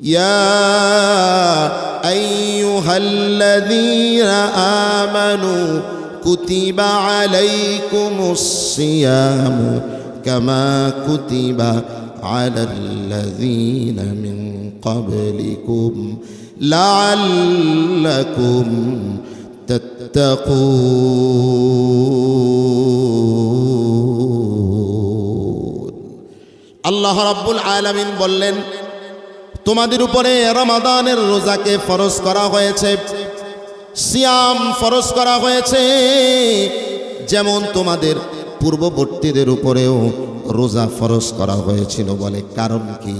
ইয়া আইয়ুহাল্লাযীনা আমানু কুতিবা আলাইকুমুস সিয়ামু কামা কুতিবা আলাল্লাযীনা মিন ক্বাবলিকুম লাআল্লাকুম তাত্তাকুন। আল্লাহ রাব্বুল আলামিন বললেন, তোমাদের উপরে রমাদানের রোজাকে ফরজ করা হয়েছে, সিয়াম ফরজ করা হয়েছে, যেমন তোমাদের পূর্ববর্তীদের উপরেও রোজা ফরজ করা হয়েছিল। বলে কারণ কি?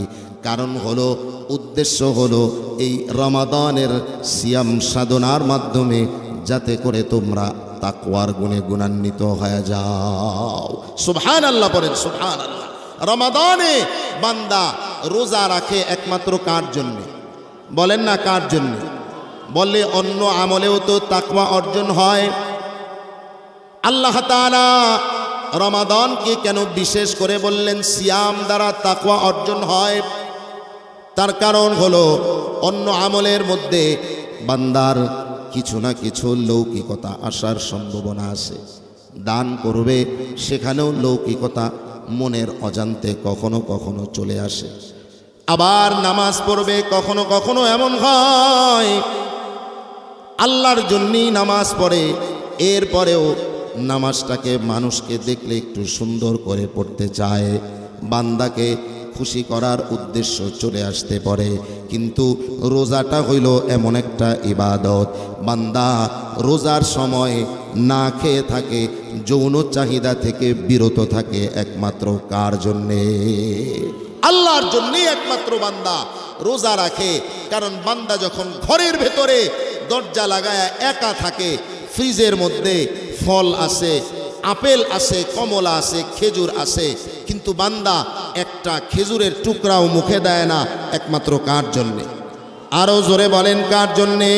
কারণ হলো, উদ্দেশ্য হলো এই রমাদানের সিয়াম সাধনার মাধ্যমে যাতে করে তোমরা তাকওয়ার গুণে গুণান্বিত হয়ে যাও। সুবহানাল্লাহ পড়েন, সুবহানাল্লাহ। রমাদানে বান্দা রোজা রাখে একমাত্র কার জন্য? বলেন না কার জন্য? বললে অন্য আমলেও তো তাকওয়া অর্জন হয়। আল্লাহ তাআলা রমাদানকে কেন বিশেষ করে বললেন সিয়াম দ্বারা তাকওয়া অর্জন হয়? তার কারণ হলো, অন্য আমলের মধ্যে বান্দার কিছু না কিছু লৌকিকতা আসার সম্ভাবনা আছে। দান করবে, সেখানেও লৌকিকতা মনের অজান্তে কখনো কখনো চলে আসে। আবার নামাজ পড়বে, কখনো কখনো এমন হয় আল্লাহর জন্যই নামাজ পড়ে, এরপরেও নামাজটাকে মানুষকে দেখলে একটু সুন্দর করে পড়তে চায়, বান্দাকে খুশি করার উদ্দেশ্য চলে আসতে পারে। কিন্তু রোজাটা হইল এমন একটা ইবাদত, বান্দা রোজার সময় না খেয়ে থাকে, যৌন চাহিদা থেকে বিরত থাকে একমাত্র কার জন্যে? আল্লাহর জন্যই একমাত্র বান্দা রোজা রাখে। কারণ বান্দা যখন ঘরের ভেতরে দরজা লাগায় একা থাকে, ফ্রিজের মধ্যে ফল আছে, আপেল আছে, কমলা আছে, খেজুর আছে, কিন্তু বান্দা একটা খেজুরের টুকরাও মুখে দেয় না, একমাত্র কার জন্যে? আরো জোরে বলেন কার জন্যে?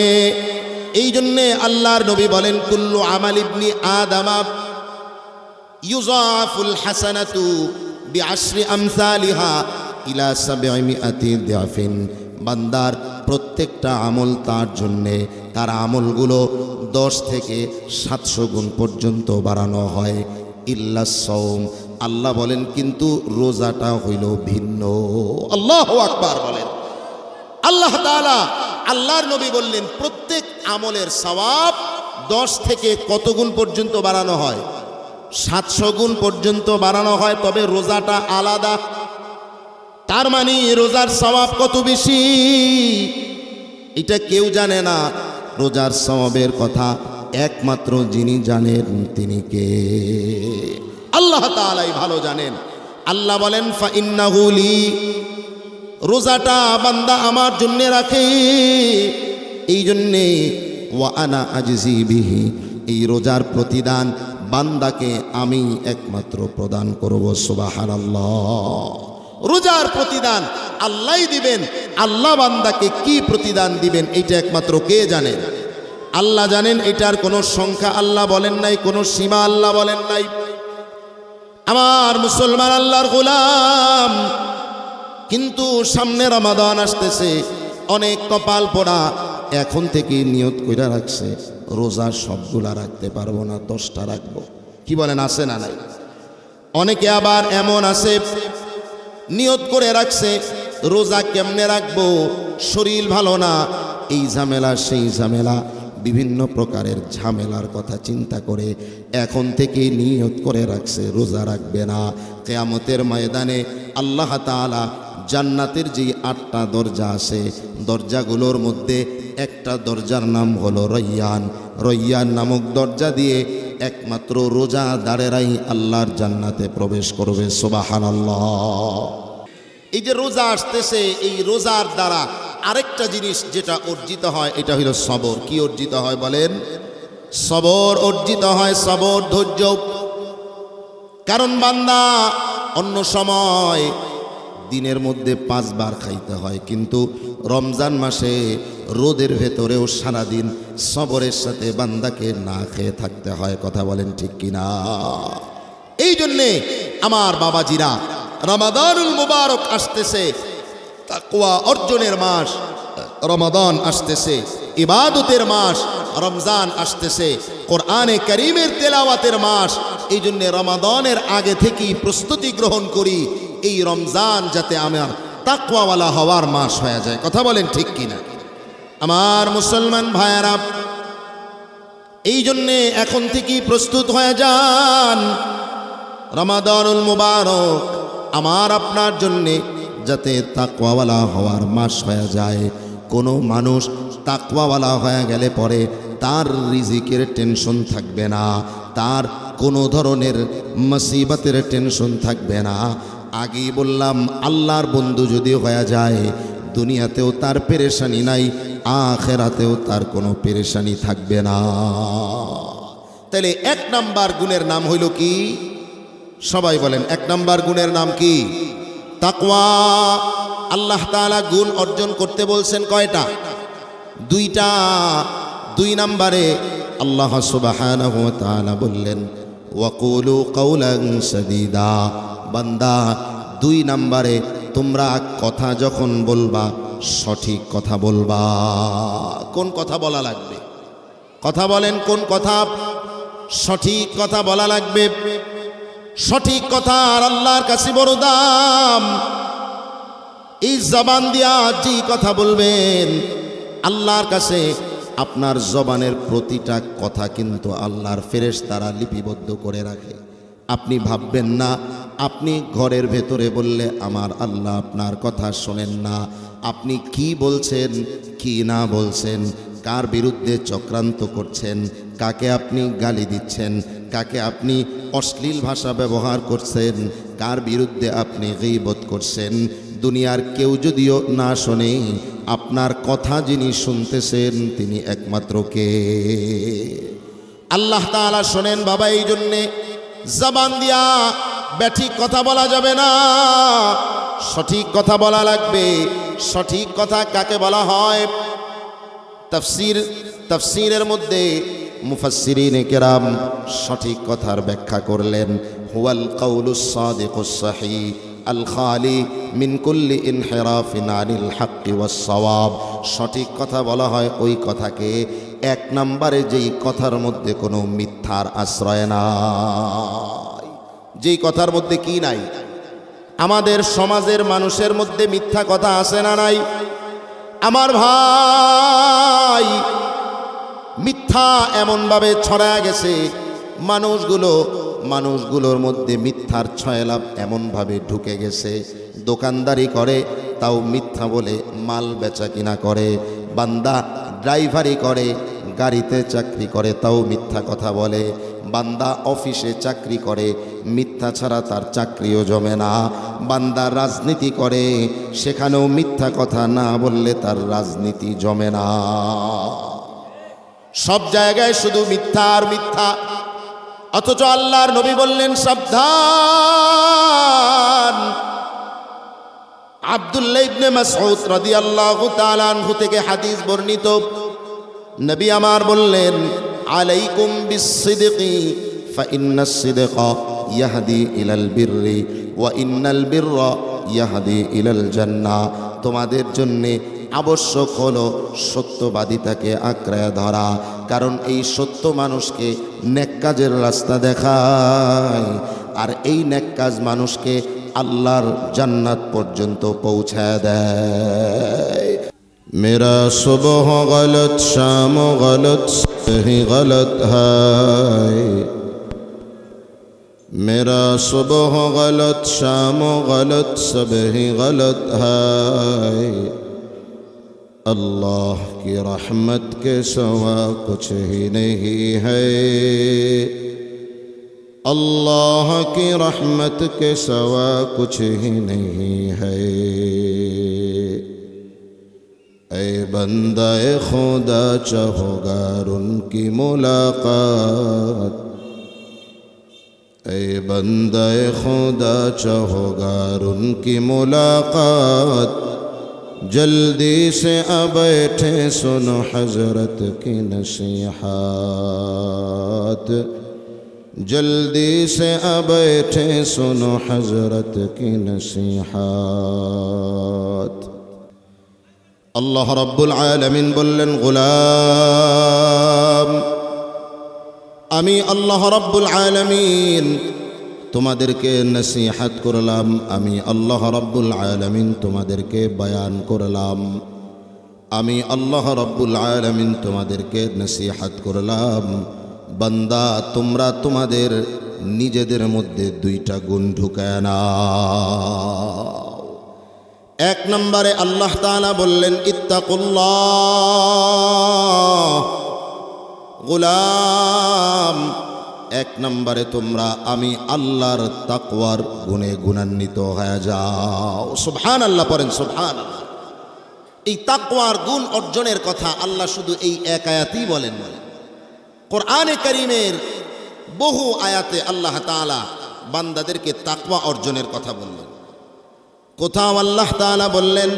এই জন্যে আল্লাহর নবী বলেন, কুল্লু আমাল ইবনি আদামা ইউযাফুল হাসানাতু বিআশরি আমসালিহা ইলা 700 দিআফিন। বান্দার প্রত্যেকটা আমল তার জন্যে, তার আমলগুলো 10 থেকে 700 গুণ পর্যন্ত বাড়ানো হয়। ইল্লা সাওম, আল্লাহ বলেন কিন্তু রোজাটা হইল ভিন্ন। আল্লাহু আকবার বলেন। আল্লাহ তাআলা, আল্লাহর নবী বললেন প্রত্যেক আমলের সওয়াব 10 থেকে কত গুণ পর্যন্ত বাড়ানো হয়? 700 গুণ পর্যন্ত বাড়ানো হয়। তবে রোজাটা আলাদা। তার মানে রোজার সওয়াব কত বেশি এটা কেউ জানে না। রোজার সওয়াবের কথা একমাত্র যিনি জানেন তিনি কে? আল্লাহ তাআলাই ভালো জানেন। আল্লাহ বলেন, ফা ইন্নাহু লি, রোজাটা বান্দা আমার জন্য রাখে, এই জন্যে ওয়া আনা আজজি বিহি, এই রোজার প্রতিদান বান্দাকে আমি একমাত্র প্রদান করব। সুবহানাল্লাহ। রোজার প্রতিদান আল্লাহই দিবেন। আল্লাহ বান্দাকে কি প্রতিদান দিবেন এটা একমাত্র কে জানেন? আল্লাহ জানেন। এটার কোনো সংখ্যা আল্লাহ বলেন নাই, কোনো সীমা আল্লাহ বলেন নাই। আমার মুসলমান আল্লাহর গোলাম, কিন্তু সামনে রমাদান আসতেছে, অনেক কপাল পোড়া এখন থেকে নিয়ত কইরা রাখছে রোজা সবগুলা রাখতে পারবো না, 10টা রাখবো। কি বলেন, আছে না নাই? অনেকে আবার এমন আছে নিয়ত করে রাখছে রোজা কেমনে রাখবো, শরীর ভালো না, এই ঝামেলা সেই ঝামেলা, বিভিন্ন প্রকারের ঝামেলার কথা চিন্তা করে এখন থেকে নিয়ত করে রাখছে রোজা রাখবে না। কিয়ামতের ময়দানে আল্লাহ তাআলা জান্নাতের যে 8টা দরজা আছে, দরজাগুলোর মধ্যে একটা দরজার নাম হলো রয়্যান। রয়্যান নামক দরজা দিয়ে একমাত্র রোজাদারেরাই আল্লাহর জান্নাতে প্রবেশ করবে। সুবহানাল্লাহ। এই যে রোজা আসতেছে, এই রোজার দ্বারা আরেকটা জিনিস যেটা অর্জিত হয় এটা হলো সবর। কি অর্জিত হয় বলেন? সবর অর্জিত হয়, সবর, ধৈর্য। কারণ বান্দা অন্য সময় দিনের মধ্যে 5 বার খাইতে হয়, কিন্তু রমজান মাসে রোদের ভেতরেও সারাদিন সবরের সাথে বান্দাকে না খেয়ে থাকতে হয়। কথা বলেন ঠিক কিনা? এই জন্যে আমার বাবাজিরা, রমাদানুল মুবারক আসতেছে, তাকওয়া অর্জনের মাস রমাদান আসতেছে, ইবাদতের মাস রমজান আসতেছে, কোরআনে কারীমের তেলাওয়াতের মাস। এই জন্য রমাদানের আগে থেকেই প্রস্তুতি গ্রহণ করি, এই রমজান যাতে আমার তাকওয়াওয়ালা হওয়ার মাস হয়ে যায়। কথা বলেন ঠিক কিনা? আমার মুসলমান ভাইয়েরা, এই জন্যে এখন থেকেই প্রস্তুত হয়ে যান। রমাদানুল মুবারক আমার আপনার জন্যে যাতে তাকওয়াওয়ালা হওয়ার মাস হয়ে যায়। কোনো মানুষ তাকওয়াওয়ালা হয়ে গেলে পরে তার রিজিকের টেনশন থাকবে না, তার কোনো ধরনের মুসিবতের টেনশন থাকবে না। আগেই বললাম, আল্লাহর বন্ধু যদি হয়ে যায়, দুনিয়াতেও তার পেরেশানি নাই, আখেরাতেও তার কোনো পেরেশানি থাকবে না। তাহলে 1 নাম্বার গুণের নাম হইল কি? সবাই বলেন, 1 নাম্বার গুণের নাম কি? তাকওয়া। আল্লাহ তাআলা গুণ অর্জন করতে বলছেন কয়টা? 2টা। 2 নাম্বারে আল্লাহ সুবহানাহু ওয়া তাআলা বললেন, ওয়াকুলু কাওলান সাদীদা। বান্দা, 2 নাম্বারে তোমরা কথা যখন বলবা, সঠিক কথা বলবা। কোন কথা বলা লাগবে? কথা বলেন, কোন কথা? সঠিক কথা বলা লাগবে। সঠিক কথা আর আল্লাহর কাছে বড় দাম। এই জবান দিয়া যে কথা বলবেন, আল্লাহর কাছে আপনার জবানের প্রতিটা কথা কিন্তু আল্লাহর ফেরেশতারা লিপিবদ্ধ করে রাখে। আপনি ভাববেন না আপনি ঘরের ভেতরে বললে আমার আল্লাহ আপনার কথা শোনেন না। আপনি কি বলছেন, কি না বলছেন, কার বিরুদ্ধে চক্রান্ত করছেন, কাকে আপনি গালি দিচ্ছেন, কাকে আপনি অশ্লীল ভাষা ব্যবহার করছেন, কার বিরুদ্ধে আপনি গীবত করছেন, দুনিয়ার কেউ যদিও না শোনে, আপনার কথা যিনি শুনতেছেন তিনি একমাত্র কে? আল্লাহ তাআলা শোনেন বাবা। এই জন্যে জবান দিয়া ব্যাঠিক কথা বলা যাবে না, সঠিক কথা বলা লাগবে। সঠিক কথা কাকে বলা হয়? তাফসীরের মধ্যে মুফাসসিরিনে কেরাম সঠিক কথার ব্যাখ্যা করলেন, হুয়াল কাউলুস সাদিকুস সহিহ আল খালি মিন কুল্লি ইনহিরাফিন আনিল হাক্কি ওয়াস সাওয়াব। সঠিক কথা বলা হয় ওই কথাকে, 1 নম্বরে যেই কথার মধ্যে কোনো মিথ্যার আশ্রয় নাই। যেই কথার মধ্যে কি নাই? আমাদের সমাজের মানুষের মধ্যে মিথ্যা কথা আছে না নাই? আমার ভাই, মিথ্যা এমনভাবে ছড়ায় গেছে, মানুষগুলোর মধ্যে মিথ্যার ছয়লাভ এমনভাবে ঢুকে গেছে। দোকানদারি করে তাও মিথ্যা বলে মাল বেচা কিনা করে, বান্দা ড্রাইভারি করে, গাড়িতে চাকরি করে তাও মিথ্যা কথা বলে, বান্দা অফিসে চাকরি করে, মিথ্যা ছাড়া তার চাকরিও জমে না, বান্দা রাজনীতি করে, সেখানেও মিথ্যা কথা না বললে তার রাজনীতি জমে না। সব জায়গায় শুধু মিথ্যা আর মিথ্যা। অথচ আল্লাহর নবী বললেন সাবধান। আব্দুল্লাহ ইবনে মাসউদ রাদিয়াল্লাহু তাআলা আনহু থেকে হাদিস বর্ণিত, নবী আমার বললেন, আলাইকুম বিস-সিদকি ফাইন্নাস সিদকা ইয়াহদি ইলাল বিররি ওয়া ইন্নাল বিররা ইয়াহদি ইলাল জান্নাহ। তোমাদের জন্যে আবশ্যক হলো সত্যবাদিতাকে আঁকড়ে ধরা, কারণ এই সত্য মানুষকে নেক কাজের রাস্তা দেখায়, আর এই নেক কাজ মানুষকে আল্লাহর জান্নাত পর্যন্ত পৌঁছায় দেয়। মেরা সুবহ গলত, শাম গলত, সহি গলত হায়। মেরা সুবহ গলত, শাম গলত, সবহি গলত হায়। अल्लाह की रहमत के सिवा कुछ ही नहीं है, अल्लाह की रहमत के सिवा कुछ ही नहीं है। ऐ बंदे खुदा चाहोगा उनकी मुलाकात, ऐ बंदे खुदा चाहोगा उनकी मुलाकात। जल्दी से आ बैठे सुनो हजरत की नसीहत, जल्दी से आ बैठे सुनो हजरत की नसीहत। আল্লাহ রাব্বুল আলামিন বললেন, গোলাম, আমি আল্লাহ রাব্বুল আলামিন তোমাদেরকে নসিহত করলাম, আমি আল্লাহ রাব্বুল আলামিন তোমাদেরকে বয়ান করলাম, আমি আল্লাহ রাব্বুল আলামিন তোমাদেরকে নসিহত করলাম। বান্দা, তোমরা তোমাদের নিজেদের মধ্যে দুইটা গুণ ঢুকায় নাও। এক নম্বরে আল্লাহ তাআলা বললেন, ইত্তাকুল্লাহ। গোলাম, এক নম্বরে তোমরা আমি আল্লাহর তাকওয়ার গুণে গুণান্বিত হয়ে যাও। সুবহানাল্লাহ পড়েন, সুবহানাল্লাহ। এই তাকওয়ার গুণ অর্জনের কথা আল্লাহ শুধু এই এক আয়াতেই বলেন না, কোরআনে কারীমের বহু আয়াতে আল্লাহ তাআলা বান্দাদেরকে তাকওয়া অর্জনের কথা বললেন। কোথাও আল্লাহ তাআলা বললেন,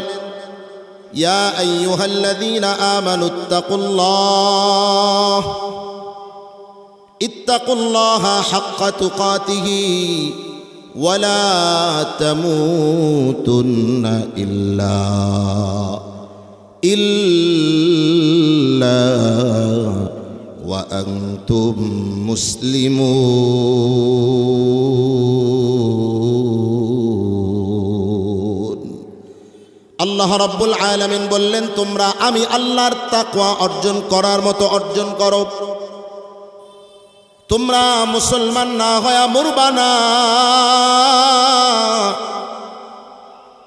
ইয়া আইয়ুহাল্লাযীনা আমানুত্তাকুল্লাহ ইত্তাকুল্লাহা হাক্কা তুকাতিহি ওয়ালা তামুতুন্না ইল্লা ওয়া আনতুম মুসলিমুন। আল্লাহ রাব্বুল আলামিন বললেন, তোমরা আমি আল্লাহর তাকওয়া অর্জন করার মতো অর্জন করো। তোমরা মুসলমান না হয়ে মরবা না।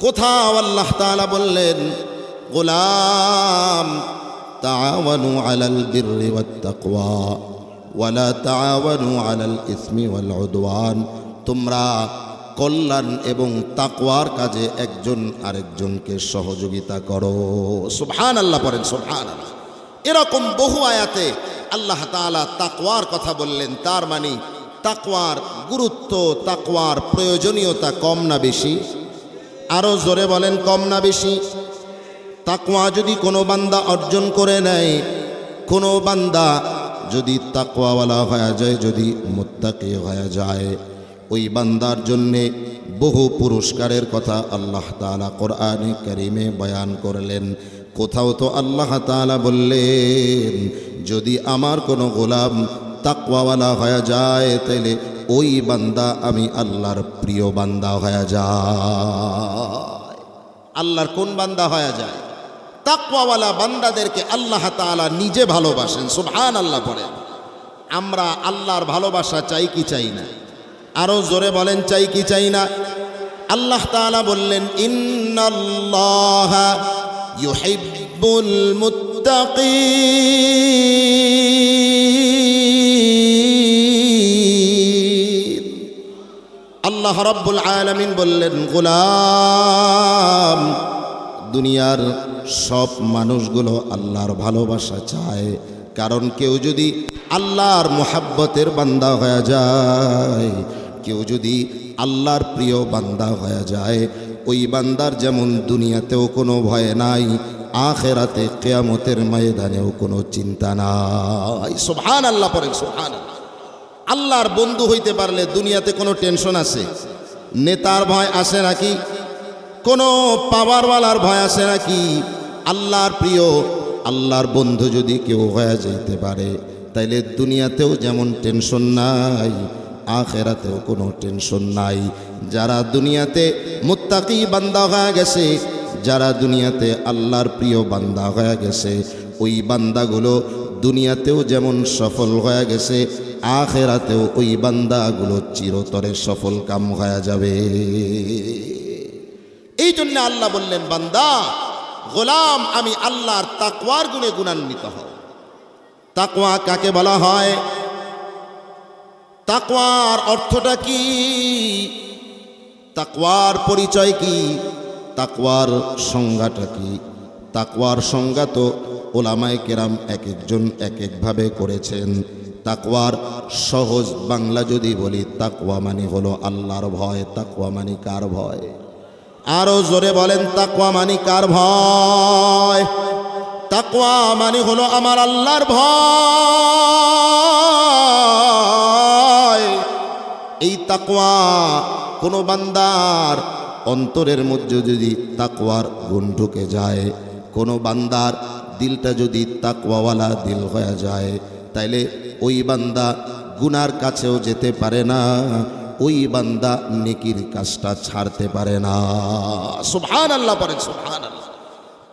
কোথাও আল্লাহ তাআলা বললেন, গোলাম, তাআওয়ানু আলাল বিররি ওয়াত তাকওয়া ওয়ালা তাআওয়ানু আলাল ইসমি ওয়াল উদওয়ান। তোমরা কল্যাণ এবং তাকওয়ার কাজে একজন আরেকজনকে সহযোগিতা করো। সুবহানাল্লাহ পড়েন, সুবহানাল্লাহ। এরকম বহু আয়াতে আল্লাহ তাআলা তাকওয়ার কথা বললেন। তার মানে তাকওয়ার গুরুত্ব, তাকওয়ার প্রয়োজনীয়তা কম না বেশি? আরো জোরে বলেন, কম না বেশি? তাকওয়া যদি কোনো বান্দা অর্জন করে নেয়, কোনো বান্দা যদি তাকওয়াওয়ালা হয়ে যায়, যদি মুত্তাকি হয়ে যায়, ওই বান্দার জন্যে বহু পুরস্কারের কথা আল্লাহ তাআলা কোরআনে কারীমে বয়ান করলেন। কোথাও তো আল্লাহ তাআলা বললেন, যদি আমার কোনো গোলাম তাকওয়াওয়ালা হয়ে যায়, তাইলে ওই বান্দা আমি আল্লাহর প্রিয় বান্দা হয়ে যায়। আল্লাহর কোন বান্দা হয়ে যায়? তাকওয়াওয়ালা বান্দাদেরকে আল্লাহ তাআলা নিজে ভালোবাসেন। সুবহানাল্লাহ পড়েন। আমরা আল্লাহর ভালোবাসা চাই কি চাই না? আরো জোরে বলেন, চাই কি চাই না? আল্লাহ তাআলা বললেন, ইন্নাল্লাহা ইউহিব্বুল মুত্তাকিন। আল্লাহ রাব্বুল আলামিন বললেন, গোলাম, দুনিয়ার সব মানুষগুলো আল্লাহর ভালোবাসা চায়। কারণ কেউ যদি আল্লাহর মুহাব্বতের বান্দা হয়ে যায়, কেউ যদি আল্লাহর প্রিয় বান্দা হয়ে যায়, ওই বান্দার যেমন দুনিয়াতেও কোনো ভয় নাই, আখিরাতে কিয়ামতের ময়দানেও কোনো চিন্তা নাই। সুবহানাল্লাহ পড়েন, সুবহানাল্লাহ। আল্লাহর বন্ধু হইতে পারলে দুনিয়াতে কোনো টেনশন আছে? নেতার ভয় আছে নাকি? কোনো পাওয়ারওয়ালার ভয় আছে নাকি? আল্লাহর প্রিয়, আল্লাহর বন্ধু যদি কেউ হয়ে যেতে পারে, তাইলে দুনিয়াতেও যেমন টেনশন নাই, আখিরাতেও কোনো টেনশন নাই। যারা দুনিয়াতে মুত্তাকি বান্দা হয়ে গেছে, যারা দুনিয়াতে আল্লাহর প্রিয় বান্দা হয়ে গেছে, ওই বান্দাগুলো দুনিয়াতেও যেমন সফল হয়ে গেছে, আখিরাতেও ওই বান্দাগুলো চিরতরে সফল কাম হয়ে যাবে। এই জন্য আল্লাহ বললেন, বান্দা, গোলাম, আমি আল্লাহর তাকওয়ার গুণে গুণান্বিত হও। তাকওয়া কাকে বলা হয়? তাকওয়ার অর্থটা কি? তাকওয়ার পরিচয় কি? তাকওয়ার সংজ্ঞাটা কি? তাকওয়ার সংজ্ঞা তো ওলামায়ে কেরাম এক একজন এক একভাবে করেছেন। তাকওয়ার সহজ বাংলা যদি বলি, তাকওয়া মানে হলো আল্লাহর ভয়। তাকওয়া মানে কার ভয়? আরো জোরে বলেন, তাকওয়া মানে কার ভয়? তাকওয়া মানে হলো আমার আল্লাহর ভয়। এই তাকওয়া কোনো বান্দার অন্তরের মধ্যে যদি তাকওয়ার গুণ ঢুকে যায়, কোনো বান্দার দিলটা যদি তাকওয়াওয়ালা দিল হয়ে যায়, তাইলে ওই বান্দা গুনার কাছেও যেতে পারে না, ওই বান্দা নেকির কাজটা ছাড়তে পারে না। সুবহানাল্লাহ পড়েন, সুবহানাল্লাহ।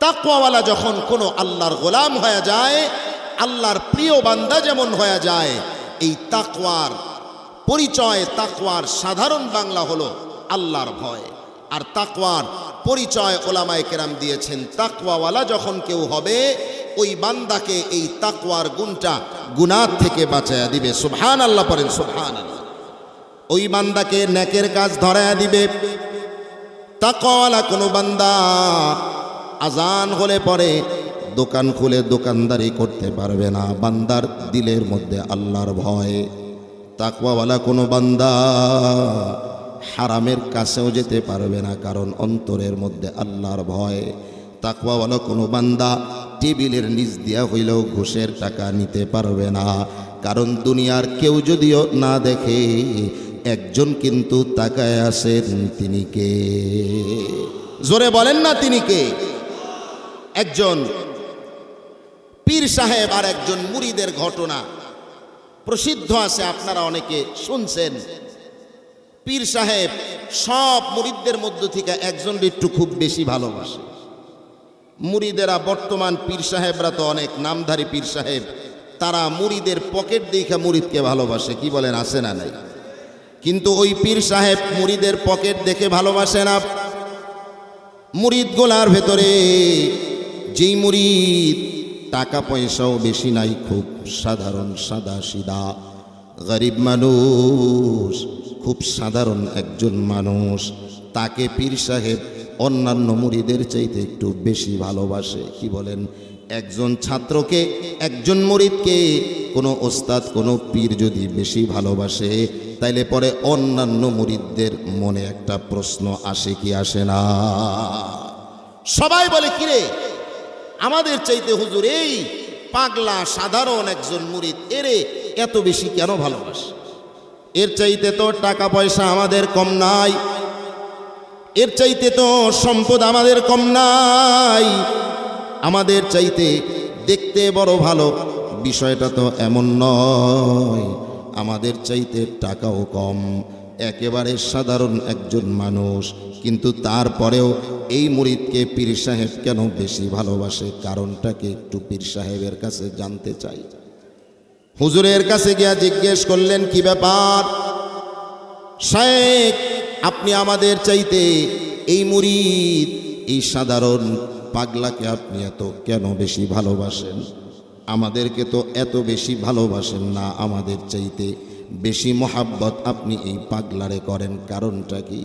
তাকওয়াওয়ালা যখন কোনো আল্লাহর গোলাম হয়ে যায়, আল্লাহর প্রিয় বান্দা যেমন হয়ে যায়, এই তাকওয়ার পরিচয়, তাকওয়ার সাধারণ বাংলা হলো আল্লাহর ভয়। আর তাকওয়ার পরিচয় ওলামায়ে কেরাম দিয়েছেন, তাকওয়াওয়ালা যখন কেউ হবে, ওই বান্দাকে এই তাকওয়ার গুণটা গুনাহ থেকে বাঁচায়া দিবে। সুবহানাল্লাহ পড়েন, সুবহানাল্লাহ। ওই বান্দাকে নেকের কাজ ধরায়া দিবে। তাকওয়াওয়ালা কোনো বান্দা আজান হলে পরে দোকান খুলে দোকানদারি করতে পারবে না, বান্দার দিলের মধ্যে আল্লাহর ভয়। তাকওয়াওয়ালা কোনো বান্দা হারামের কাছেও যেতে পারবে না, কারণ অন্তরের মধ্যে আল্লাহর ভয়। তাকওয়াওয়ালা কোনো বান্দা টেবিলের নিচ দিয়া হইলেও ঘুষের টাকা নিতে পারবে না, কারণ দুনিয়ার কেউ যদিও না দেখে, একজন কিন্তু তাকায় আছেন, তিনি কে? জোরে বলেন না, তিনি কে? একজন পীর সাহেব আর একজন মুরিদের ঘটনা প্রসিদ্ধ আছে, আপনারা অনেকে শুনছেন। পীর সাহেব সব মুরিদদের মধ্য থেকে একজনের একটু খুব বেশি ভালোবাসে। মুরিদেরা, বর্তমান পীর সাহেবরা তো অনেক নামধারী পীর সাহেব, তারা মুরিদের পকেট দেখে মুরিদকে ভালোবাসে। কি বলেন, আছে না নাই? কিন্তু ওই পীর সাহেব মুরিদের পকেট দেখে ভালোবাসে না। মুরিদ গোলার ভেতরে যেই মুরিদ টাকা পয়সাও বেশি নাই, খুব সাধারণ সাদা সিধা গরিব মানুষ, খুব সাধারণ একজন মানুষ, তাকে পীর সাহেব অন্যান্য মুরিদের চাইতে একটু বেশি ভালোবাসে। কি বলেন? একজন ছাত্রকে, একজন মুরিদকে কোনো ওস্তাদ, কোনো পীর যদি বেশি ভালোবাসে, তাইলে পরে অন্যান্য মুরিদদের মনে একটা প্রশ্ন আসে কি আসে না? সবাই বলে, কিরে আমাদের চাইতে হুজুর এই পাগলা সাধারণ একজন মুরিদ, এরে এত বেশি কেন ভালোবাসে? এর চাইতে তো টাকা পয়সা আমাদের কম নাই, এর চাইতে তো সম্পদ আমাদের কম নাই, আমাদের চাইতে দেখতে বড় ভালো, বিষয়টা তো এমন নয়, আমাদের চাইতে টাকাও কম, একেবারে সাধারণ একজন মানুষ, কিন্তু তারপরেও এই মুরিদকে পীর সাহেব কেন বেশি ভালোবাসে? কারণটাকে একটু পীর সাহেবের কাছে জানতে চাই। হুজুরের কাছে গিয়া জিজ্ঞেস করলেন, কি ব্যাপার শায়েখ, আপনি আমাদের চাইতে এই মুরিদ, এই সাধারণ পাগলাকে আপনি এত কেন বেশি ভালোবাসেন? আমাদেরকে তো এত বেশি ভালোবাসেন না, আমাদের চাইতে বেশি মহাব্বত আপনি এই পাগলারে করেন, কারণটা কি?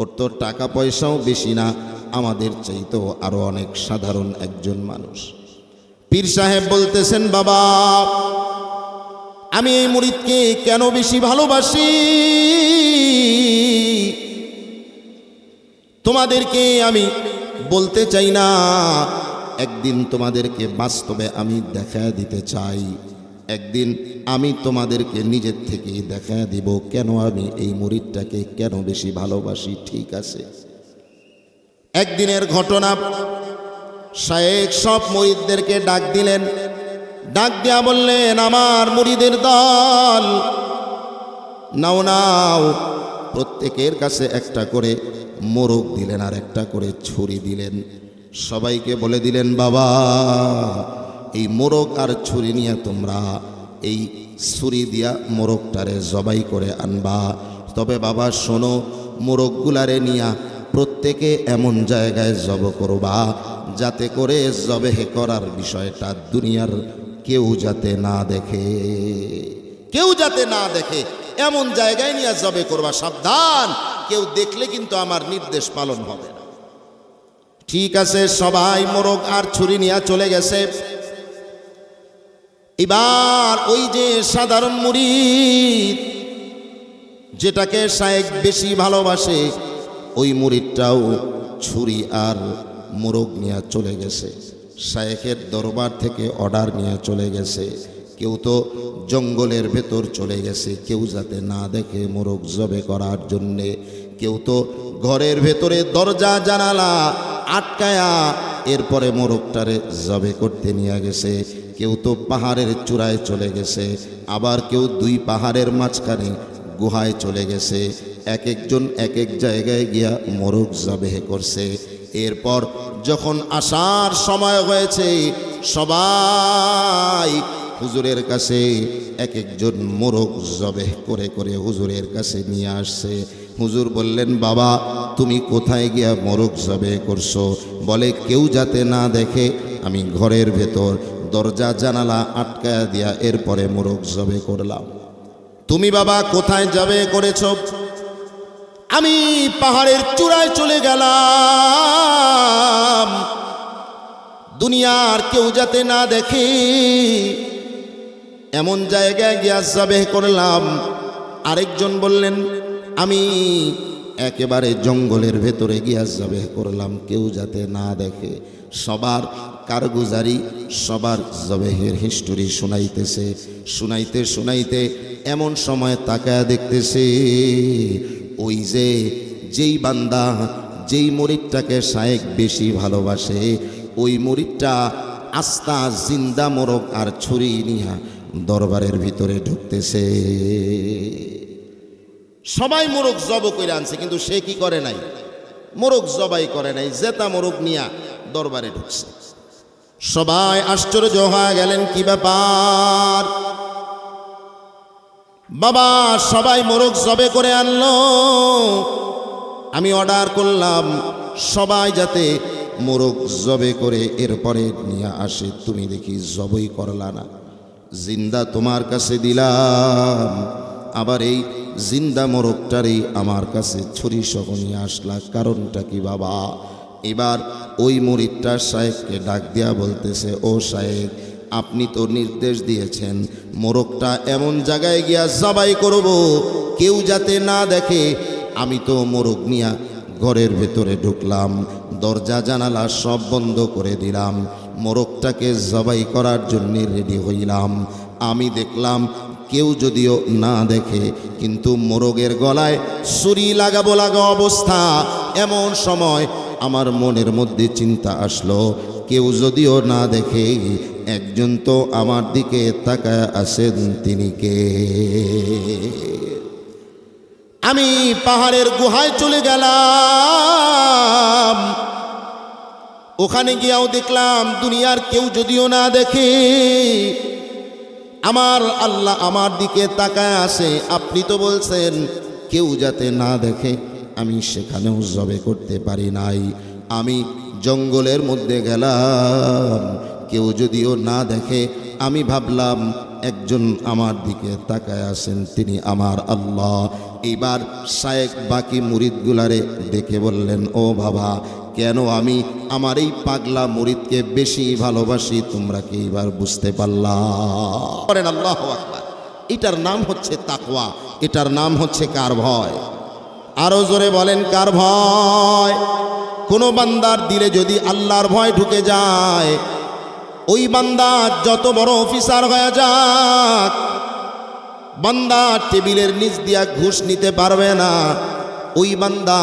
ওর তো টাকা পয়সাও বেশি না, আমাদের চাইতেও আরো অনেক সাধারণ একজন মানুষ। পীর সাহেব বলতেছেন, বাবা আমি এই মুরিদকে কেন বেশি ভালোবাসি, তোমাদেরকে আমি বলতে চাই না, একদিন তোমাদেরকে বাস্তবে আমি দেখা দিতে চাই, একদিন আমি তোমাদেরকে নিজের থেকে দেখা দিব কেন আমি এই মুরিদটাকে কেন বেশি ভালোবাসি। ঠিক আছে, একদিনের ঘটনা, শায়েখ সব মুরিদদেরকে ডাক দিলেন, ডাক দিয়া বললেন, আমার মুরিদের দল নাও নাও, প্রত্যেকের কাছে একটা করে মোরগ দিলেন আর একটা করে ছুরি দিলেন, সবাইকে বলে দিলেন, বাবা এই মোরগ আর ছুরি নিয়ে তোমরা এই ছুরি দিয়া মোরগটারে জবাই করে আনবা, তবে বাবা শোনো, মোরগগুলারে নিয়া প্রত্যেকে এমন জায়গায় জব করবা যাতে করে জবেহ করার বিষয়টা দুনিয়ার কেউ যাতে না দেখে, কেউ যাতে না দেখে, এমন জায়গায় নিয়ে জবে করবা, সাবধান, কেউ দেখলে কিন্তু আমার নির্দেশ পালন হবে না। ঠিক আছে, সবাই মোরগ আর ছুরি নিয়ে চলে গেছে। এবার ওই যে সাধারণ মুরিদ যেটাকে শায়েখ বেশি ভালোবাসে, ওই মুরিদটাও ছুরি আর মোরগ নিয়ে চলে গেছে, শায়েখের দরবার থেকে অর্ডার নিয়ে চলে গেছে, কেউ তো জঙ্গলের ভেতর চলে গেছে কেউ যাতে না দেখে মোরগ জবে করার জন্যে, কেউ তো ঘরের ভেতরে দরজা জানালা আটকায়া এরপরে মোরগটারে জবে করতে নিয়ে গেছে। কেউ তো পাহাড়ের চূড়ায় চলে গেছে, আবার কেউ 2 পাহাড়ের মাঝখানে গুহায় চলে গেছে। এক একজন এক এক জায়গায় গিয়া মোরগ জবে করছে। এরপর যখন আসার সময় হয়েছে, সবাই হুজুরের কাছে এক একজন মোরগ জবে করে করে হুজুরের কাছে নিয়ে আসছে। হুজুর বললেন, বাবা তুমি কোথায় গিয়া মোরগ জবে করছো? বলে, কেউ যাতে না দেখে আমি ঘরের ভেতর দরজা জানালা আটকায়া দিয়া এরপরে মোরগ জবে করলাম। তুমি বাবা কোথায় জবে করেছো? আমি পাহাড়ের চূড়ায় চলে গেলাম, দুনিয়ার কেউ যাতে না দেখে এমন জায়গায় গিয়া জবে করলাম। আরেকজন বললেন, আমি একেবারে জঙ্গলের ভেতরে গিয়া জবে করলাম, কেউ যাতে না দেখে। সবার কারগুজারি, সবার জবেহের হিস্টোরি শুনাইতেছে। শুনাইতে শুনাইতে এমন সময় তাকায়া দেখতেছে, ওই যে যেই বান্দা যেই মুরিদটাকে শায়েখ বেশি ভালোবাসে, ওই মুরিদটা আস্তা জিন্দা মোরগ আর ছুরি নিয়া দরবারের ভিতরে ঢুকতেছে। সবাই মোরগ জব করে আনছে, কিন্তু সে কি করে নাই? মোরগ জবাই করে নাই, জেতা মোরগ নিয়া দরবারে ঢুকছে। সবাই আশ্চর্য হয়ে গেলেন, কি ব্যাপার বাবা? সবাই মোরগ জবে করে আনলো, আমি অর্ডার করলাম সবাই যাতে মোরগ জবে করে এরপরে নিয়ে আসে, তুমি দেখি জবই করলা না। জিন্দা তোমার কাছে দিলাম, আবার এই জিন্দা মোরগটারই আমার কাছে ছুরি সহ নিয়ে আসলা, কারণটা কি বাবা? এবার ওই মুরিদটা শায়েখকে ডাক দিয়া বলতেছে, ও শায়েখ, আপনি তো নির্দেশ দিয়েছেন মোরগটা এমন জায়গায় গিয়া জবাই করব কেউ যাতে না দেখে। আমি তো মোরগ নিয়া ঘরের ভেতরে ঢুকলাম, দরজা জানালা সব বন্ধ করে দিলাম, মোরগটাকে জবাই করার জন্য রেডি হইলাম। আমি দেখলাম কেউ যদিও না দেখে, কিন্তু মোরগের গলায় ছুরি লাগাবো লাগা অবস্থা। এমন সময় আমার মনের মধ্যে চিন্তা আসলো, কেউ যদিও না দেখে, একজন তো আমার দিকে তাকায় আছেন, তিনি কে? আমি পাহাড়ের গুহায় চলে গেলাম, ওখানে গিয়াও দেখলাম দুনিয়ার কেউ যদিও না দেখে, আমার আল্লাহ আমার দিকে তাকায় আছে। আপনি তো বলছেন কেউ যাতে না দেখে, আমি সেখানেও জবে করতে পারি নাই। আমি জঙ্গলের মধ্যে গেলাম, কেউ যদিও না দেখে, আমি ভাবলাম একজন আমার দিকে তাকায় আছেন, তিনি আমার আল্লাহ। এবার শায়েখ বাকি মুরিদগুলারে দেখে বললেন, ও বাবা, কেন আমি আমার এই পাগলা মুরিদকে বেশি ভালোবাসি তোমরা কি এবার বুঝতে পারলা? বলেন আল্লাহু আকবার। এটার নাম হচ্ছে তাকওয়া, এটার নাম হচ্ছে কার ভয়? আরো জোরে বলেন, কার ভয়? কোনো বান্দার দিলে যদি আল্লাহর ভয় ঢুকে যায়, ওই বান্দা যত বড় অফিসার হয়ে যাক, বান্দা টেবিলের নিচ দিয়া ঘুষ নিতে পারবে না। ওই বান্দা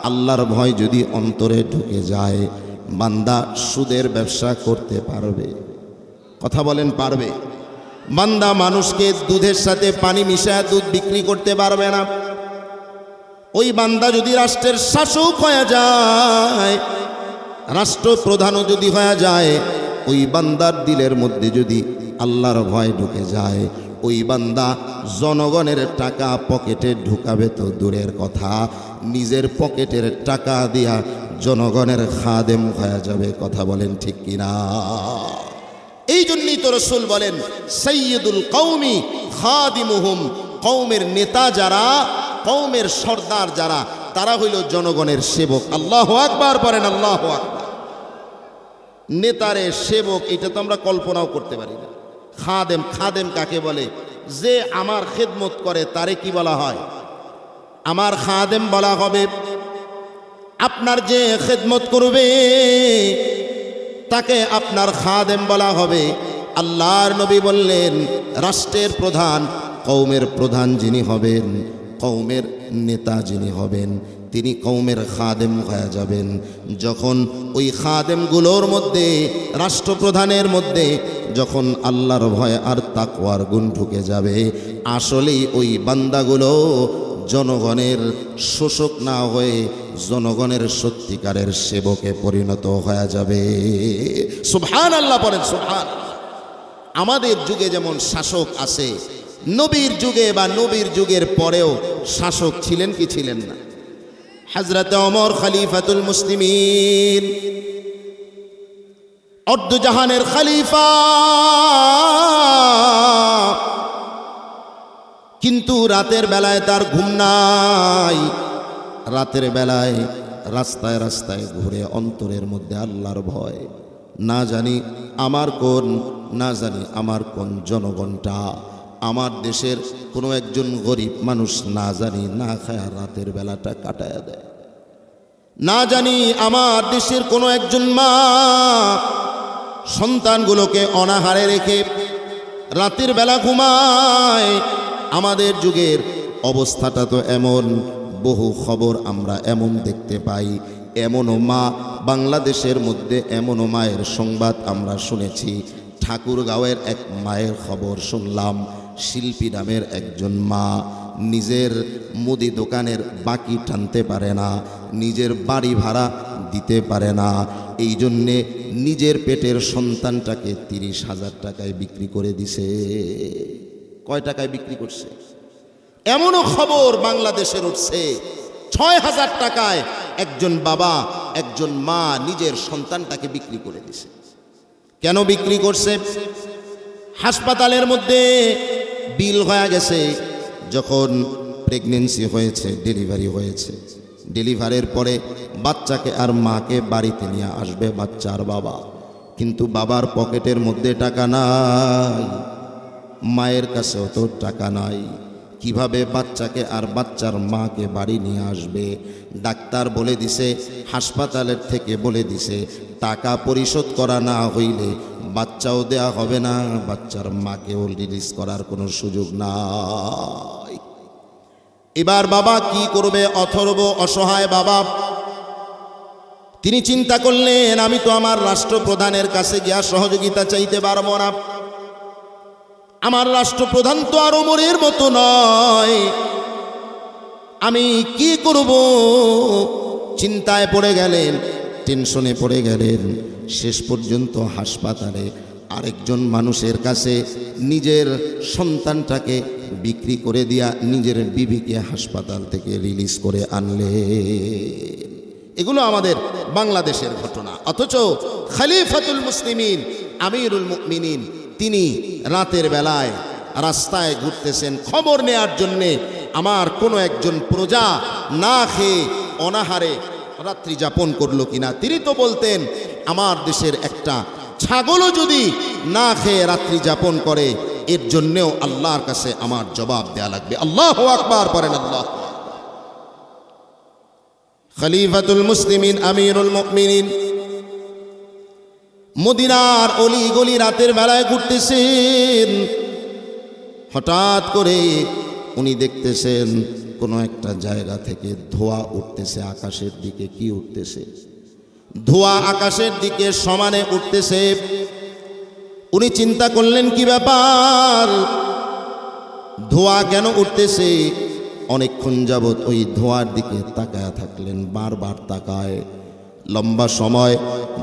আল্লাহর ভয় যদি অন্তরে ঢুকে যায়, বান্দা সুদের ব্যবসা করতে পারবে। কথা বলেন, পারবে? বান্দা মানুষকে দুধের সাথে পানি মিশায় দুধ বিক্রি করতে পারবে না। ওই বান্দা যদি রাষ্ট্রের শাসক হয়ে যায়, রাষ্ট্রপ্রধানও যদি হয়ে যায়, ওই বান্দার দিলের মধ্যে যদি আল্লাহর ভয় ঢুকে যায়, ওই বান্দা জনগণের টাকা পকেটে ঢুকাবে তো দূরের কথা, নিজের পকেটের টাকা দিয়া জনগণের খাদেম হয়ে যাবে। কথা বলেন ঠিক কিনা? এই জন্যই তো রাসূল বলেন, সাইয়্যিদুল কওমি খাদিমুহুম। কওমের নেতা যারা, কওমের সর্দার যারা, তারা হইল জনগণের সেবক। আল্লাহু আকবার বলেন, আল্লাহু আকবার। নেতারে সেবক, এটা তো আমরা কল্পনাও করতে পারি না। খাদেম, খাদেম কাকে বলে? যে আমার খেদমত করে তারে কি বলা হয়? আমার খাদেম বলা হবে। আপনার যে খেদমত করবে তাকে আপনার খাদেম বলা হবে। আল্লাহর নবী বললেন, রাষ্ট্রের প্রধান, কওমের প্রধান যিনি হবেন, কওমের নেতা যিনি হবেন, তিনি কওমের খাদেম হয়ে যাবেন। যখন ওই খাদেমগুলোর মধ্যে, রাষ্ট্রপ্রধানের মধ্যে যখন আল্লাহর ভয় আর তাকওয়ার গুণ ঢুকে যাবে, আসলেই ওই বান্দাগুলো জনগণের শোষক না হয়ে জনগণের সত্যিকারের সেবকে পরিণত হয়ে যাবে। সুবহানাল্লাহ পড়েন, সুবহানাল্লাহ। আমাদের যুগে যেমন শাসক আছে, নবীর যুগে বা নবীর যুগের পরেও শাসক ছিলেন কি ছিলেন না? হযরত ওমর খলিফাতুল মুসলিমিন, অর্ধজাহানের খলিফা, কিন্তু রাতের বেলায় তার ঘুম নাই। রাতের বেলায় রাস্তায় রাস্তায় ঘুরে অন্তরের মধ্যে আল্লাহর ভয়, না জানি আমার কোন জনগণটা, আমার দেশের কোনো একজন গরিব মানুষ না জানি না খায় রাতের বেলাটা কাটায় দেয়, না জানি আমার দেশের কোনো একজন মা সন্তানগুলোকে অনাহারে রেখে রাতের বেলা ঘুমায়। আমাদের যুগের অবস্থাটা তো এমন, বহু খবর আমরা এমন দেখতে পাই। এমনও মা বাংলাদেশের মধ্যে, এমনও মায়ের সংবাদ আমরা শুনেছি। ঠাকুরগাঁওয়ের এক মায়ের খবর শুনলাম, শিল্পী নামের একজন মা নিজের মুদি দোকানের বাকি টানতে পারে না, নিজের বাড়ি ভাড়া দিতে পারে না, এই জন্যে নিজের পেটের সন্তানটাকে 30,000 টাকায় বিক্রি করে দিছে। কয় টাকায় বিক্রি করছে? এমনও খবর বাংলাদেশের উঠছে, 6,000 টাকায় একজন বাবা, একজন মা নিজের সন্তানটাকে বিক্রি করে দিছে। কেন বিক্রি করছে? হাসপাতালের মধ্যে বিল হয়ে গেছে। যখন প্রেগনেন্সি হয়েছে, ডেলিভারি হয়েছে, ডেলিভারির পরে বাচ্চাকে আর মাকে বাড়িতে নিয়ে আসবে বাচ্চার বাবা, কিন্তু বাবার পকেটের মধ্যে টাকা নাই, মায়ের কাছেও তো টাকা নাই। কিভাবে বাচ্চাকে আর বাচ্চার মাকে বাড়ি নিয়ে আসবে? ডাক্তার বলে দিছে, হাসপাতালের থেকে বলে দিছে, টাকা পরিশোধ করা না হইলে বাচ্চাও দেয়া হবে না, বাচ্চার মাকেও রিলিজ করার কোনো সুযোগ নাই। এবার বাবা কি করবে? অথর্ব অসহায় বাবা, তিনি চিন্তা করলেন, আমি তো আমার রাষ্ট্রপ্রধানের কাছে গিয়া সহযোগিতা চাইতে পারবো না, আমার রাষ্ট্রপ্রধান তো আর ওমরের মতো নয়, আমি কি করব? চিন্তায় পড়ে গেলেন, টেনশনে পড়ে গেলেন। শেষ পর্যন্ত হাসপাতালে আরেকজন মানুষের কাছে নিজের সন্তানটাকে বিক্রি করে দিয়া নিজের বিবিকে হাসপাতাল থেকে রিলিজ করে আনলেন। এগুলো আমাদের বাংলাদেশের ঘটনা। অথচ খলিফাতুল মুসলিমিন, আমিরুল মুমিনিন, তিনি রাতের বেলায় রাস্তায় ঘুরতেছেন খবর নেয়ার জন্যে আমার কোনো একজন প্রজা না খেয়ে অনাহারে রাত্রি যাপন করলো কিনা। তিনি তো বলতেন, আমার দেশের একটা ছাগলও যদি না খেয়ে রাত্রি যাপন করে, এর জন্যেও আল্লাহর কাছে আমার জবাব দেয়া লাগবে। আল্লাহু আকবার পড়েন। আল্লাহ। খলিফাতুল মুসলিমিন, আমিরুল মুমিনিন মদিনার অলি গলি রাতের বেলায় ঘুরতেছেন। হঠাৎ করে উনি দেখতেছেন কোনো একটা জায়গা থেকে ধোঁয়া উঠতেছে আকাশের দিকে। কি উঠতেছে? ধোঁয়া আকাশের দিকে সমানে উঠতেছে। উনি চিন্তা করলেন, কি ব্যাপার, ধোঁয়া কেন উঠতেছে? অনেকক্ষণ যাবৎ ওই ধোঁয়ার দিকে তাকায় থাকলেন, বারবার তাকায়। লম্বা সময়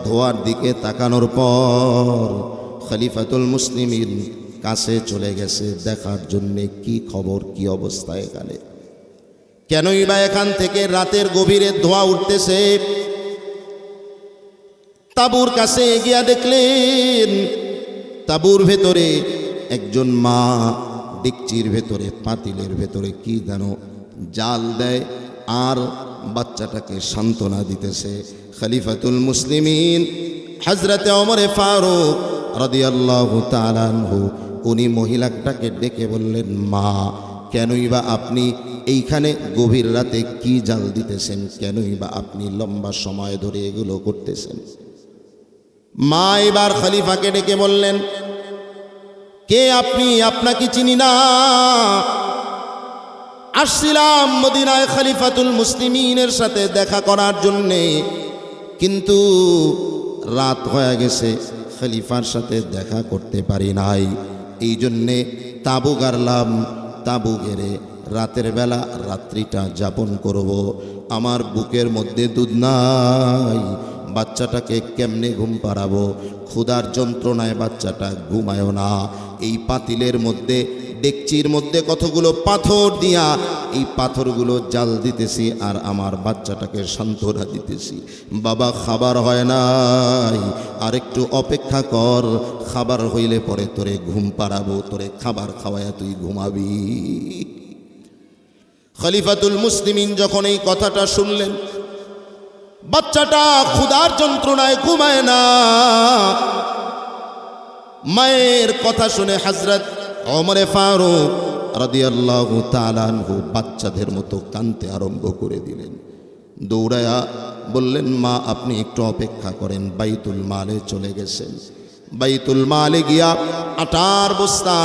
ধোঁয়ার দিকে তাকানোর পর খলিফাতুল মুসলিমিন কাছে চলে গেছে দেখার জন্যে কি খবর, কি অবস্থা এখানে, কেনই বা এখান থেকে রাতের গভীরে ধোঁয়া উঠতেছে। তাঁবুর কাছে এগিয়ে দেখলেন, তাঁবুর ভেতরে একজন মা ডেকচির ভেতরে, পাতিলের ভেতরে কি যেন জাল দেয় আর বাচ্চাটাকে সান্ত্বনা দিতেছে। খলিফাতুল মুসলিমিন হযরতে ওমরে ফারুক রাদিয়াল্লাহু তাআলা আনহু, উনি মহিলাটাকে ডেকে বললেন, মা, কেনই বা আপনি এইখানে গভীর রাতে কি জাল দিতেছেন? কেনই বা আপনি লম্বা সময় ধরে এগুলো করতেছেন? মা এবার খলিফাকে ডেকে বললেন, কে আপনি? আপনাকে চিনি না। আসছিলাম মদিনায় খলিফাতুল মুসলিমিনের সাথে দেখা করার জন্যে, কিন্তু রাত হয়ে গেছে, খলিফার সাথে দেখা করতে পারি নাই। এই জন্যে তাঁবু গাড়লাম, তাঁবু গেড়ে রাতের বেলা রাত্রিটা যাপন করব। আমার বুকের মধ্যে দুধ নাই, বাচ্চাটাকে কেমনে ঘুম পাড়াবো? ক্ষুধার যন্ত্রণায় বাচ্চাটা ঘুমায়ও না। এই পাতিলের মধ্যে, ডেকচির মধ্যে কতগুলো পাথর দিয়া এই পাথরগুলো জাল দিতেছি আর আমার বাচ্চাটাকে সান্ত্বনা দিতেছি, বাবা খাবার হয় নাই, আর একটু অপেক্ষা কর, খাবার হইলে পরে তোরে ঘুম পাড়াবো, তোরে খাবার খাওয়ায়া তুই ঘুমাবি। খলিফাতুল মুসলিমিন যখন এই কথাটা শুনলেন, বাচ্চাটা ক্ষুধার যন্ত্রণায় ঘুমায় না। মায়ের কথা শুনে হযরত ওমরে ফারুক রাদিয়াল্লাহু তাআলা আনহু বাচ্চাদের মতো কাঁদতে আরম্ভ করে দিলেন। দৌড়ায়া বললেন, মা আপনি একটু অপেক্ষা করেন। বাইতুল মালে চলে গেছেন। বাইতুল মালে গিয়া আটার বস্তা,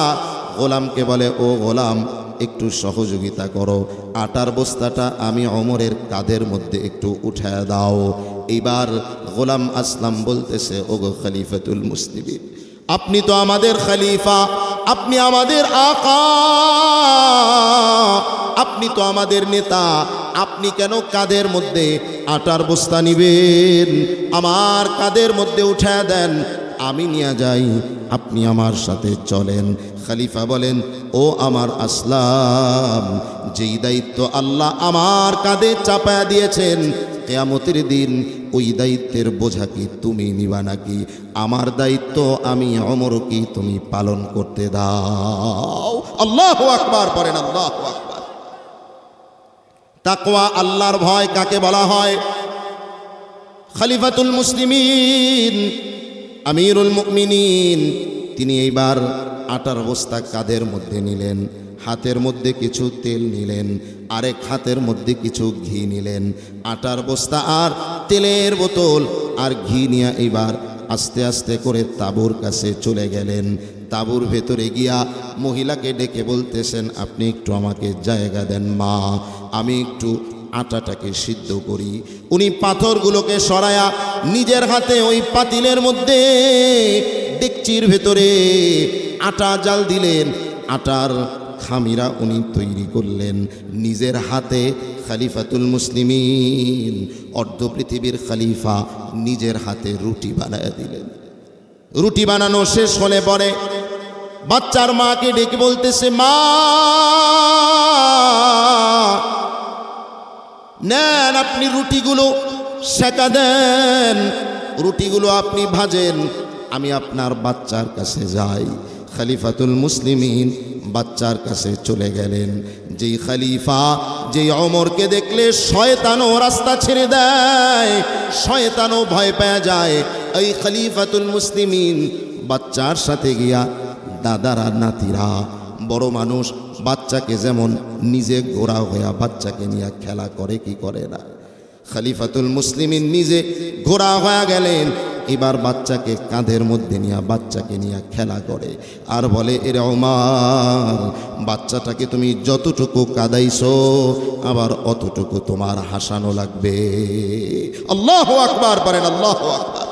গোলামকে বলে, ও গোলাম একটু সহযোগিতা করো, আটার বস্তাটা আমি ওমরের কাঁধের মধ্যে একটু উঠায় দাও। এইবার গোলাম আসলাম বলতেছে, ওগো খলিফাতুল মুসলিমিন, আপনি তো আমাদের খলিফা, আপনি আমাদের আকা, আপনি তো আমাদের নেতা, আপনি কেন কাঁধের মধ্যে আটার বস্তা নিবেন? আমার কাঁধের মধ্যে উঠায় দেন, আমি নিয়ে যাই, আপনি আমার সাথে চলেন। খলিফা বলেন, ও আমার আসলাম, যেই দায়িত্ব আল্লাহ আমার কাঁধে চাপায়া দিয়েছেন, কিয়ামতের দিন ওই দায়িত্বের বোঝা কি তুমি নিবা নাকি? আমার দায়িত্ব আমি ওমর কি তুমি পালন করতে দাও। আল্লাহু আকবার পড়েন, আল্লাহু আকবার। তাকওয়া, আল্লাহর ভয় কাকে বলা হয়? খলিফাতুল মুসলিমিন আমিরুল মুমিনিন তিনি এইবার আটার বস্তা কাঁধের মধ্যে নিলেন, হাতের মধ্যে কিছু তেল নিলেন, আরেক হাতের মধ্যে কিছু ঘি নিলেন। আটার বস্তা আর তেলের বোতল আর ঘি নিয়ে এবার আস্তে আস্তে করে তাঁবুর কাছে চলে গেলেন। তাঁবুর ভেতরে গিয়া মহিলাকে ডেকে বলতেছেন, আপনি একটু আমাকে জায়গা দেন মা, আমি একটু আটাটাকে সিদ্ধ করি। উনি পাথরগুলোকে সরায়া নিজের হাতে ওই পাতিলের মধ্যে ডেকচির ভেতরে আটা জাল দিলেন। আটার খামিরা উনি তৈরি করলেন নিজের হাতে। খলিফাতুল মুসলিমিন অর্ধ পৃথিবীর খলিফা নিজের হাতে রুটি বানায় দিলেন। রুটি বানানো শেষ হলে পরে বাচ্চার মাকে ডেকে বলতেছে, মা নেন, আপনি রুটিগুলো সেকা দেন, রুটিগুলো আপনি ভাজেন, আমি আপনার বাচ্চার কাছে যাই। খলিফাতুল মুসলিমিন বাচ্চার কাছে চলে গেলেন। যেই খলিফা, যেই ওমরকে দেখলে শয়তানও রাস্তা ছেড়ে দেয়, শয়তানও ভয় পেয়ে যায়, এই খলিফাতুল মুসলিমিন বাচ্চার সাথে গিয়া, দাদারা নাতিরা বড় মানুষ বাচ্চাকে যেমন নিজে গোড়া হইয়া বাচ্চাকে নিয়ে খেলা করে কি করে না, খলিফাতুল মুসলিমিন নিজে ঘোড়া হয়ে গেলেন। এবার বাচ্চাকে কাঁধের মধ্যে নিয়ে বাচ্চাকে নিয়ে খেলা করে আর বলে, এরে ওমর, বাচ্চাটাকে তুমি যতটুকু কাঁদাইছো আবার অতটুকু তোমার হাসানো লাগবে। আল্লাহু আকবার বলেন, আল্লাহু আকবার।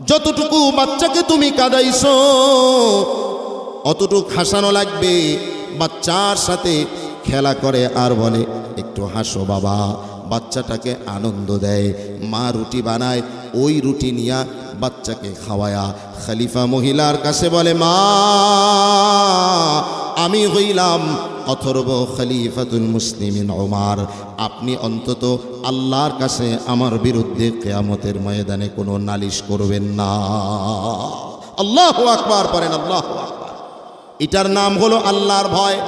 যতটুকু বাচ্চাকে তুমি কাঁদাইছো অতটুকু হাসানো লাগবে। বাচ্চার সাথে খেলা করে আর বলে, একটু হাসো বাবা। বাচ্চাটাকে আনন্দ দেয়। মা রুটি বানায়, ওই রুটি নিয়া বাচ্চাকে খাওয়ায়া খলিফা মহিলার কাছে বলে, মা আমি হইলাম অথর্ব খলিফাতুল মুসলিমিন ওমর, আপনি অন্তত আল্লাহর কাছে আমার বিরুদ্ধে কিয়ামতের ময়দানে কোনো নালিশ করবেন না। আল্লাহু আকবার পড়েন, আল্লাহু আকবার। এটার নাম হলো আল্লাহর ভয়।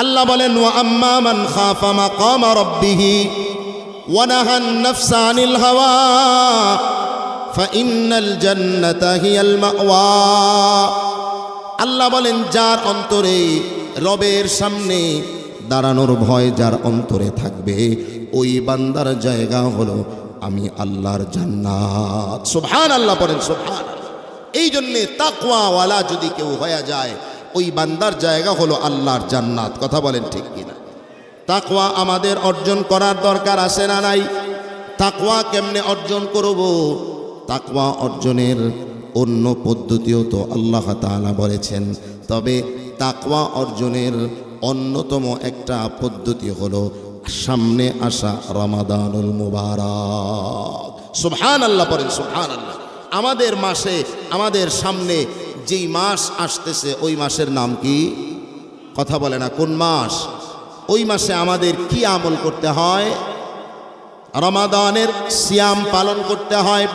আল্লাহ বলেন, ওয়া আম্মা মান খাফা মাকামা রাব্বিহি ওয়া নাহান নাফসা আনিল হাওয়া ফাইন্নাল জান্নাতা হিয়াল মাওয়া। আল্লাহ বলেন, যার অন্তরে রবের সামনে দাঁড়ানোর ভয় যার অন্তরে থাকবে, ওই বান্দার জায়গা হলো আমি আল্লাহর জান্নাত। সুবহানাল্লাহ পড়েন, সুবহানাল্লাহ। এই জন্যে তাকওয়াওয়ালা যদি কেউ হয়ে যায়, ওই বান্দার জায়গা হলো আল্লাহর জান্নাত। কথা বলেন ঠিক কিনা? তাকওয়া আমাদের অর্জন করার দরকার আছে না নাই? তাকওয়া কেমনে অর্জন করব? তাকওয়া অর্জনের অন্য পদ্ধতিও তো আল্লাহ তাআলা বলেছেন। তবে তাকওয়া অর্জনের অন্যতম একটা পদ্ধতি হলো সামনে আসা রমাদানুল মুবারক। সুবহানাল্লাহ পড়েন, সুবহানাল্লাহ। আমাদের মাসে, আমাদের সামনে যেই মাস আসতেছে ওই মাসের নাম কি? কথা বলে না, কোন মাস? ওই মাসে আমাদের কি আমল করতে হয়? রমাদানের সিয়াম পালন করতে হয়,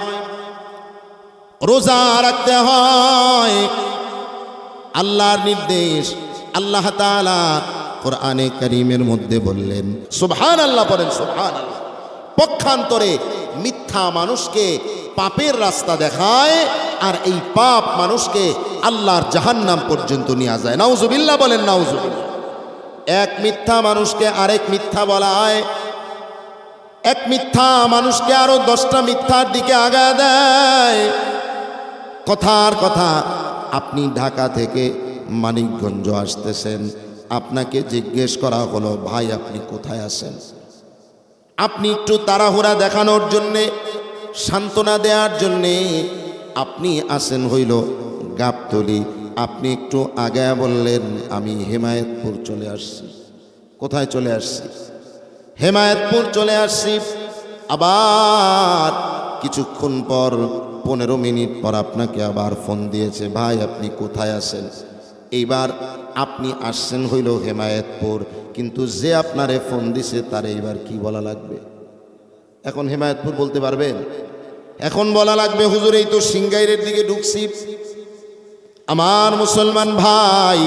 রোজা রাখতে হয়। আল্লাহর নির্দেশ, আল্লাহ তাআলা কোরআনে কারীমের মধ্যে বললেন, সুবহানাল্লাহ পড়েন, সুবহানাল্লাহ। পক্ষান্তরে মিথ্যা মানুষকে পাপের রাস্তা দেখায়, আর এই পাপ মানুষকে আল্লাহর জাহান্নাম পর্যন্ত নিয়ে যায়। নাউজুবিল্লাহ বলেন, নাউজুবিল্লাহ। এক মিথ্যা মানুষকে আরেক মিথ্যা বলায়, এক মিথ্যা মানুষকে আরো 10টা মিথ্যার দিকে আগায় দেয়। কথার কথা, আপনি ঢাকা থেকে মানিকগঞ্জ আসতেছেন, আপনাকে জিজ্ঞেস করা হলো, ভাই আপনি কোথায় আছেন? আপনি একটু তাড়াহুড়া দেখানোর জন্যে, সান্ত্বনা দেওয়ার জন্যে আপনি আসেন হইল গাবতলী। আপনি একটু আগে বললেন আমি হেমায়েতপুর চলে আসছি। কোথায় চলে আসছি? হেমায়েতপুর চলে আসছি। আবার কিছুক্ষণ পর 15 মিনিট পর আপনাকে আবার ফোন দিয়েছে, ভাই আপনি কোথায় আছেন? এইবার আপনি আসছেন হইল হেমায়েতপুর, কিন্তু যে আপনারে ফোন দিছে তারে এইবার কি বলা লাগবে? এখন হেমায়েতপুর বলতে পারবেন? এখন বলা লাগবে হুজুর এই তো সিংগাইরের দিকে ঢুকছি। আমার মুসলমান ভাই,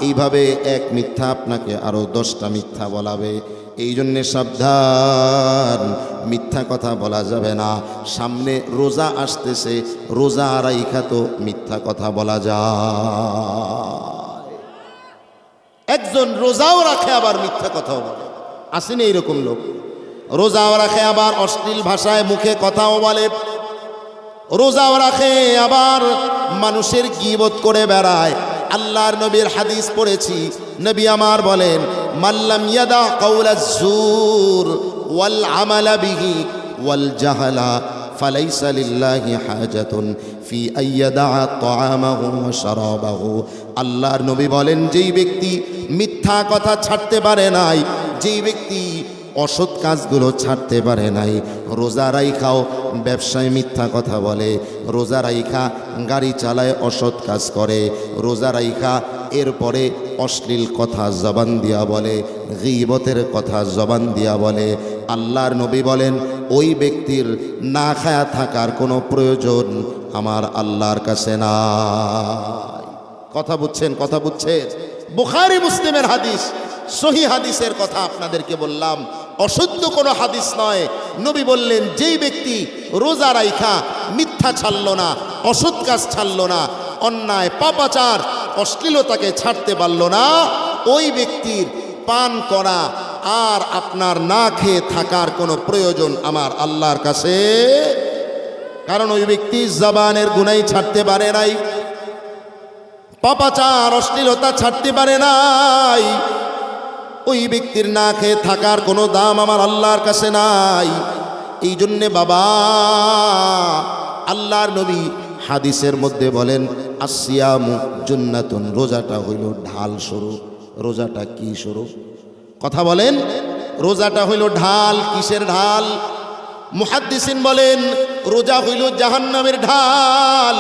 এইভাবে এক মিথ্যা আপনাকে আরো 10টা মিথ্যা বলাবে। এই জন্যে সাবধান, মিথ্যা কথা বলা যাবে না। সামনে রোজা আসতেছে, রোজা রাইখা তো মিথ্যা কথা বলা যায়। একজন রোজাও রাখে আবার মিথ্যা কথাও বলে, আসেনি এইরকম লোক? রোজাও রাখে আবার অশ্লীল ভাষায় মুখে কথাও বলে, রোজাও রাখে আবার মানুষের গীবত করে বেড়ায়। আল্লাহর নবীর হাদিস পড়েছি, নবী আমার বলেন, মাল্লাম ইয়াদা কাওলাজ জুর ওয়াল আমালা বিহি ওয়াল জাহালা ফালাইসা লিল্লাহি হাজাতুন ফি আইয়াদা তাআমাহু ওয়া শারাবাহু। আল্লাহর নবী বলেন, যেই ব্যক্তি মিথ্যা কথা ছাড়তে পারে নাই, যেই ব্যক্তি অসৎ কাজগুলো ছাড়তে পারে নাই, রোজা রাইখাও ব্যবসায় মিথ্যা কথা বলে, রোজা রাইখা গাড়ি চালায় অসৎ কাজ করে, রোজা রাইখা এরপরে অশ্লীল কথা জবান দিয়া বলে, গীবতের কথা জবান দিয়া বলে, আল্লাহর নবী বলেন ওই ব্যক্তির না খায়া থাকার কোনো প্রয়োজন আমার আল্লাহর কাছে নাই। কথা বুঝছেন? কথা বুঝছেন? বুখারী মুসলিমের হাদিস, সহি হাদিসের কথা আপনাদেরকে বললাম, অশুদ্ধ কোনো হাদিস নয়। নবী বললেন, যেই ব্যক্তি রোজা রাইখা মিথ্যা ছাড়ল না, অসৎ কাজ ছাড়ল না, অন্যায় পাপাচার অশ্লীলতাকে ছাড়তে পারল না, ওই ব্যক্তির পান করা আর আপনার না খেয়ে থাকার কোনো প্রয়োজন আমার আল্লাহর কাছে। কারণ ওই ব্যক্তি জবানের গুনাহ ছাড়তে পারে নাই, পাপাচার অশ্লীলতা ছাড়তে পারে নাই, ওই ব্যক্তির না খেয়ে থাকার কোনো দাম আমার আল্লাহর কাছে নাই। এই জন্যে বাবা, আল্লাহর নবী হাদিসের মধ্যে বলেন, আসিয়ামু জুন্নাতুন, রোজাটা হইল ঢাল স্বরূপ। রোজাটা কি স্বরূপ? কথা বলেন। রোজাটা হইল ঢাল। কিসের ঢাল? মুহাদ্দিসিন বলেন রোজা হইল জাহান্নামের ঢাল।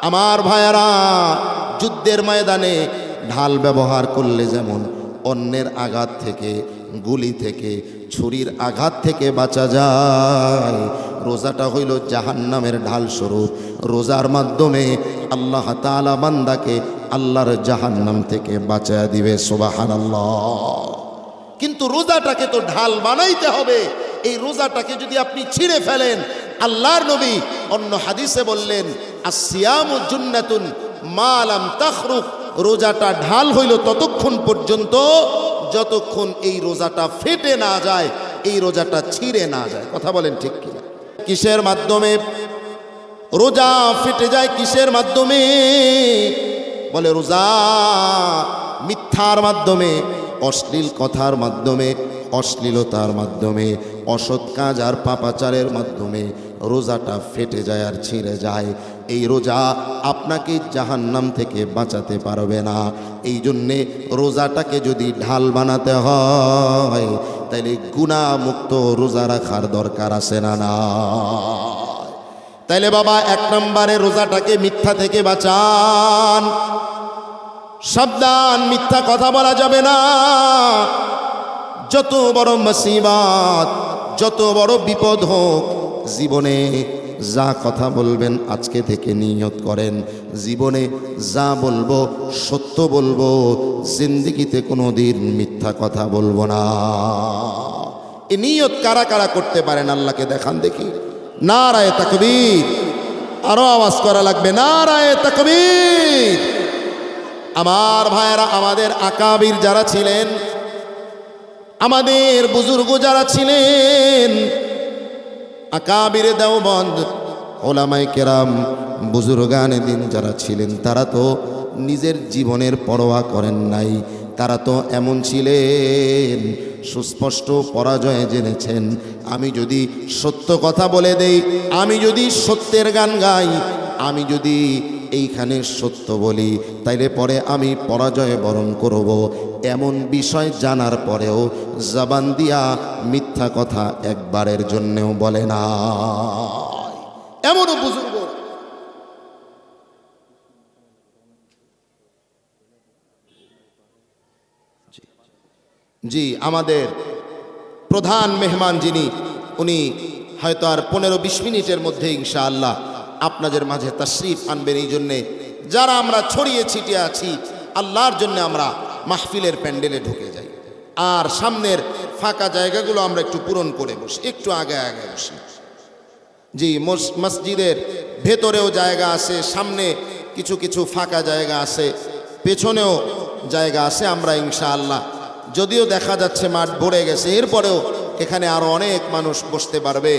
আমার ভাইয়ারা, যুদ্ধের ময়দানে ঢাল ব্যবহার করলে যেমন অন্যের আঘাত থেকে, গুলি থেকে, ছুরির আঘাত থেকে বাঁচা যায়, রোজাটা হইল জাহান্নামের ঢাল স্বরূপ। রোজার মাধ্যমে আল্লাহ তাআলা বান্দাকে আল্লাহর জাহান্নাম থেকে বাঁচায় দিবে। সুবহানাল্লাহ। কিন্তু রোজাটাকে তো ঢাল বানাইতে হবে। এই রোজাটাকে যদি আপনি ছিঁড়ে ফেলেন, আল্লাহর নবী অন্য হাদিসে বললেন, আসিয়ামু জুন্নাতুন মা লাম তাখরুক, রোজাটা ঢাল হইল ততক্ষণ পর্যন্ত যতক্ষণ এই রোজাটা ফেটে না যায়, এই রোজাটা ছিঁড়ে না যায়। কথা বলেন ঠিক কিনা? কিসের মাধ্যমে রোজা ফেটে যায়? কিসের মাধ্যমে? বলে রোজা মিথ্যার মাধ্যমে, অশ্লীল কথার মাধ্যমে, অশ্লীলতার মাধ্যমে, অসৎ কাজ আর পাপাচারের মাধ্যমে রোজাটা ফেটে যায় আর ছিঁড়ে যায়। এই রোজা আপনাকে জাহান্নাম থেকে বাঁচাতে পারবে না। এই জন্যে রোজাটাকে যদি ঢাল বানাতে হয় তাইলে গুনাহমুক্ত রোজা রাখার দরকার আছে না? না। তাইলে বাবা 1 নম্বরে রোজাটাকে মিথ্যা থেকে বাঁচান। সাবধান, মিথ্যা কথা বলা যাবে না। যত বড় মুসিবত, যত বড় বিপদ হোক, জীবনে যা কথা বলবেন আজকে থেকে নিয়ত করেন, জীবনে যা বলবো সত্য বলবো, জিন্দেগিতে কোনোদিন মিথ্যা কথা বলবো না। এই নিয়ত কারা কারা করতে পারেন আল্লাহকে দেখান দেখি। নারায়ে তাকবীর, আরো আওয়াজ করা লাগবে, নারায়ে তাকবীর। আমার ভাইয়েরা, আমাদের আকাবির যারা ছিলেন, আমাদের বুজুর্গ যারা ছিলেন, আকাবিরে দেওবন্দ, ওলামায়ে কেরাম, বুজুর্গানে দিন যারা ছিলেন, তারা তো নিজের জীবনের পরোয়া করেন নাই। তারা তো এমন ছিলেন, সুস্পষ্ট পরাজয়ে জেনেছেন, আমি যদি সত্য কথা বলে দেই, আমি যদি সত্যের গান গাই, আমি যদি এইখানে সত্য বলি, তাইলে পরে আমি পরাজয় বরণ করব। এমন বিষয় জানার পরেও জবান দিয়া মিথ্যা কথা একবারের জন্যেও বলে না। এমনও বুজুর্গ। জি, আমাদের প্রধান মেহমান যিনি, উনি হয়তো আর 15-20 মিনিটের মধ্যে ইনশাআল্লাহ আপনাদের মাঝে তাশরীফ আনবেন। এই জন্যে যারা আমরা ছড়িয়ে ছিটিয়ে আছি, আল্লাহর জন্য আমরা মাহফিলের প্যান্ডেলে ঢুকে যাই, আর সামনের ফাঁকা জায়গাগুলো আমরা একটু পূরণ করে বসি, একটু আগে আগে বসি। জি, মসজিদের ভেতরেও জায়গা আছে, সামনে কিছু কিছু ফাঁকা জায়গা আছে, পেছনেও জায়গা আছে। আমরা ইনশাআল্লাহ, যদিও দেখা যাচ্ছে মাঠ ভরে গেছে, এরপরেও এখানে আরো অনেক মানুষ বসতে পারবে।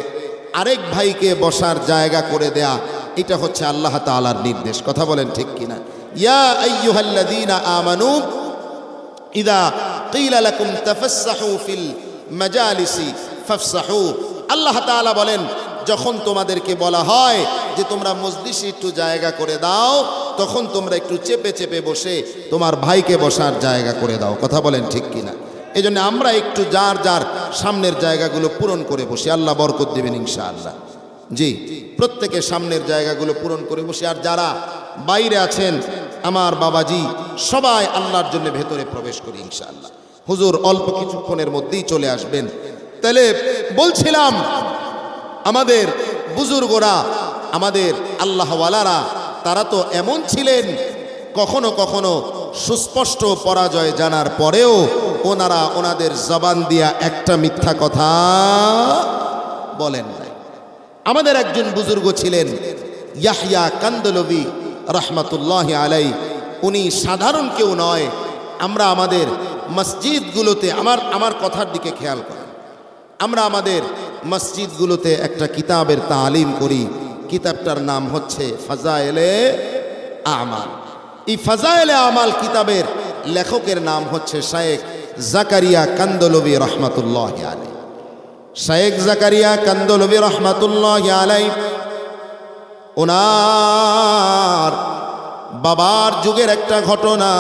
আরেক ভাইকে বসার জায়গা করে দেয়া, এটা হচ্ছে আল্লাহ তাআলার নির্দেশ। কথা বলেন ঠিক কিনা? ইয়া আইয়ুহাল্লাযীনা আমানু ইযা ক্বিলা লাকুম তাফাসসাহু ফিল মাজালিসি ফাফসাহু। আল্লাহ তাআলা বলেন, যখন তোমাদেরকে বলা হয় যে তোমরা মজলিসে একটু জায়গা করে দাও, তখন তোমরা একটু চেপে চেপে বসে তোমার ভাইকে বসার জায়গা করে দাও। কথা বলেন ঠিক কিনা? এই জন্য আমরা একটু যার যার সামনের জায়গাগুলো পূরণ করে বসি, আল্লাহ বরকত দেবেন ইনশাআল্লাহ। জি, প্রত্যেকে সামনের জায়গাগুলো পূরণ করে বসি। আর যারা বাইরে আছেন, আমার বাবাজি, সবাই আল্লাহর জন্য ভেতরে প্রবেশ করি ইনশাআল্লাহ। হুজুর অল্প কিছুক্ষণের মধ্যেই চলে আসবেন। তাহলে বলছিলাম, আমাদের বুজুর্গরা, আমাদের আল্লাহওয়ালারা, তারা তো এমন ছিলেন, কখনো কখনো সুস্পষ্ট পরাজয় জানার পরেও ওনারা ওনাদের জবান দিয়া একটা মিথ্যা কথা বলেন নাই। আমাদের একজন বুজুর্গ ছিলেন ইয়াহইয়া কান্দলভী রহমাতুল্লাহি আলাই। উনি সাধারণ কেউ নয়। আমরা আমাদের মসজিদগুলোতে, আমার কথার দিকে খেয়াল করেন, আমরা আমাদের মসজিদগুলোতে একটা কিতাবের তালিম করি। কিতাবটার নাম হচ্ছে ফাজায়েলে আমাল। এই ফাজায়েলে আমাল কিতাবের লেখকের নাম হচ্ছে শায়েখ জাকারিয়া কান্দলভী রহমাতুল্লাহি আলাই। শায়েখ জাকারিয়া কান্দলভী রহমাতুল্লাহি আলাই, ওনার বাবার যুগের একটা ঘটনা।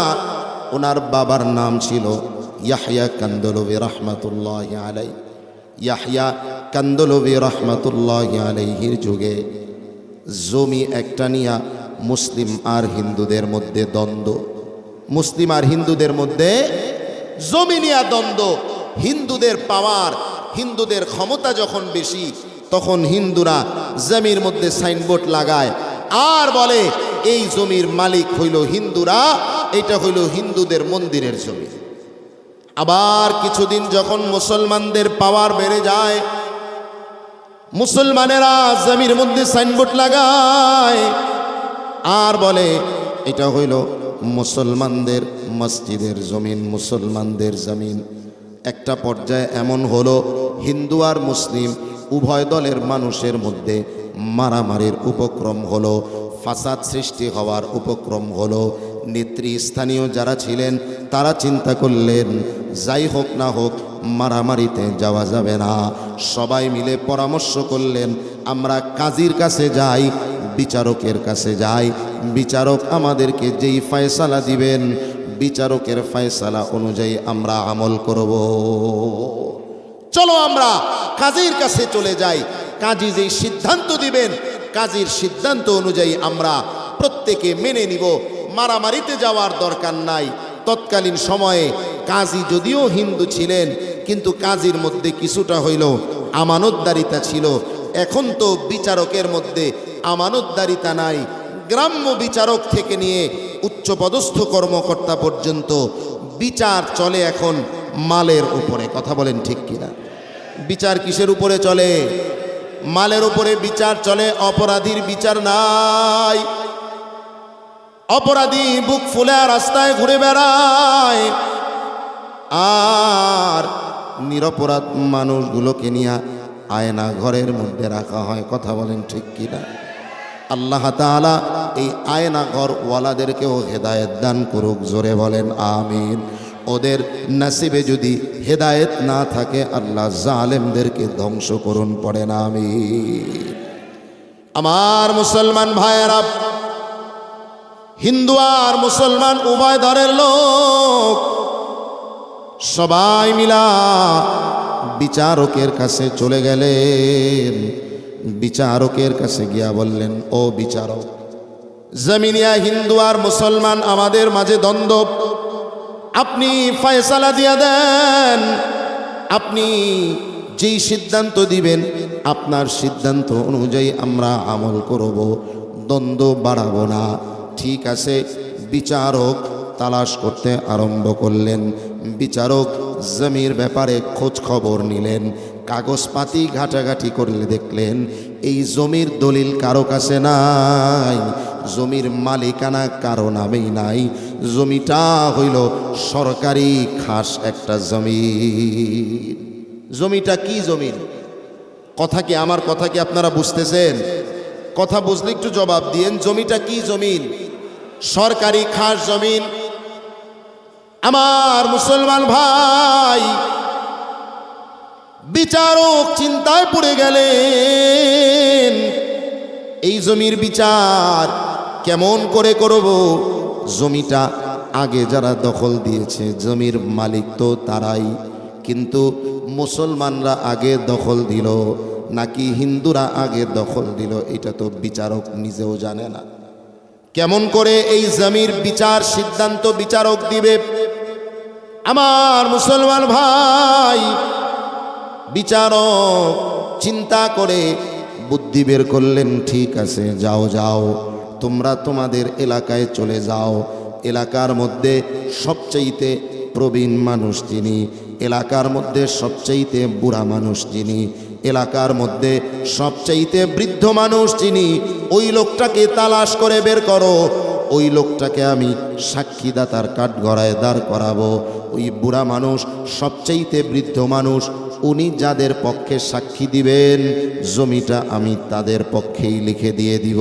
ওনার বাবার নাম ছিল ইয়াহইয়া কান্দলভী রহমাতুল্লাহি আলাই। ইয়াহইয়া কান্দলভী রহমাতুল্লাহি আলাইহির যুগে জমি একটা নিয়া মুসলিম আর হিন্দুদের মধ্যে দ্বন্দ্ব। মুসলিম আর হিন্দুদের মধ্যে জমি নিয়া দ্বন্দ্ব। হিন্দুদের পাওয়ার, হিন্দুদের ক্ষমতা যখন বেশি, তখন হিন্দুরা জমির মধ্যে সাইনবোর্ড লাগায় আর বলে এই জমির মালিক হইল হিন্দুরা, এটা হইল হিন্দুদের মন্দিরের জমি। আবার কিছুদিন যখন মুসলমানদের পাওয়ার বেড়ে যায়, মুসলমানেরা জমির মধ্যে সাইনবোর্ড লাগায় আর বলে এটা হইল মুসলমানদের মসজিদের জমিন, মুসলমানদের জমিন। একটা পর্যায়ে এমন হলো, হিন্দু আর মুসলিম উভয় দলের মানুষের মধ্যে মারামারির উপক্রম হলো, ফাসাদ সৃষ্টি হওয়ার উপক্রম হলো। নেতৃস্থানীয় যারা ছিলেন তারা চিন্তা করলেন, যাই হোক না হোক মারামারিতে যাওয়া যাবে না। সবাই মিলে পরামর্শ করলেন, আমরা কাজীর কাছে যাই, বিচারকের কাছে যাই, বিচারক আমাদেরকে যেই ফয়সালা দিবেন বিচারকের ফয়সালা অনুযায়ী আমরা আমল করব। চলো আমরা কাজীর কাছে চলে যাই, কাজী যেই সিদ্ধান্ত দিবেন কাজীর সিদ্ধান্ত অনুযায়ী আমরা প্রত্যেকে মেনে নিব। মারামারিতে যাওয়ার দরকার নাই। তৎকালীন সময়ে কাজী যদিও হিন্দু ছিলেন, কিন্তু কাজীর মধ্যে কিছুটা হইল আমানতদারিতা ছিল। এখন তো বিচারকের মধ্যে আমানতদারিতা নাই। গ্রাম্য বিচারক থেকে নিয়ে উচ্চপদস্থ কর্মকর্তা পর্যন্ত বিচার চলে এখন মালের উপরে। কথা বলেন ঠিক কিনা? বিচার কিসের উপরে চলে? মালের উপরে বিচার চলে। অপরাধীর বিচার নাই। অপরাধী বুক ফুলে রাস্তায় ঘুরে বেড়ায়, আর নিরপরাধ মানুষগুলোকে নিয়ে আয়না ঘরের মধ্যে রাখা হয়। কথা বলেন ঠিক কিনা? আল্লাহ তাআলা এই আয়না ঘর ওয়ালাদেরকেও হেদায়েত দান করুক। জোরে বলেন আমিন। ওদের নসিবে যদি হেদায়েত না থাকে আল্লাহ জালেমদেরকে ধ্বংস করুন, পড়েন আমিন। আমার মুসলমান ভাইয়েরা, হিন্দু আর মুসলমান উভয় দলের লোক সবাই মিলা বিচারকের কাছে চলে গেলেন। বিচারকের কাছে গিয়া বললেন, ও বিচারক, জমিনিয়া হিন্দু আর মুসলমান আমাদের মাঝে দ্বন্দ্ব, আপনি ফয়সালা দিয়া দেন। আপনি যেই সিদ্ধান্ত দিবেন আপনার সিদ্ধান্ত অনুযায়ী আমরা আমল করব, দ্বন্দ্ব বাড়াবো না। ঠিক আছে। বিচারক তালাশ করতে আরম্ভ করলেন। বিচারক জমির ব্যাপারে খোঁজ খবর নিলেন, কাগজপাতি ঘাটাঘাটি করলে দেখলেন এই জমির দলিল কারো কাছে নাই, জমির মালিকানা কারো নামেই নাই। জমিটা হইল সরকারি খাস একটা জমি। জমিটা কি জমিন? কথা কি, আমার কথা কি আপনারা বুঝতেছেন? কথা বুঝলে একটু জবাব দিয়েন। জমিটা কি জমিন? সরকারি খাস জমিন। আমার মুসলমান ভাই, বিচারক চিন্তায় পড়ে গেলেন, এই জমির বিচার কেমন করে করব? জমিটা আগে যারা দখল দিয়েছে জমির মালিক তো তারাই, কিন্তু মুসলমানরা আগে দখল দিল নাকি হিন্দুরা আগে দখল দিল এটা তো বিচারক নিজেও জানে না। কেমন করে এই জমির বিচার সিদ্ধান্ত বিচারক দিবে? আমার মুসলমান ভাই, বিচারক চিন্তা করে বুদ্ধি বের করলেন, ঠিক আছে যাও যাও, তোমরা তোমাদের এলাকায় চলে যাও। এলাকার মধ্যে সবচাইতে প্রবীণ মানুষ যিনি, এলাকার মধ্যে সবচাইতে বুড়া মানুষ যিনি, এলাকার মধ্যে সবচাইতে বৃদ্ধ মানুষ যিনি, ওই লোকটাকে তালাশ করে বের করো। ওই লোকটাকে আমি সাক্ষীদাতার কাঠগড়ায় দাঁড় করাবো। ওই বুড়া মানুষ, সবচাইতে বৃদ্ধ মানুষ, উনি যাদের পক্ষে সাক্ষী দিবেন জমিটা আমি তাদের পক্ষেই লিখে দিয়ে দিব।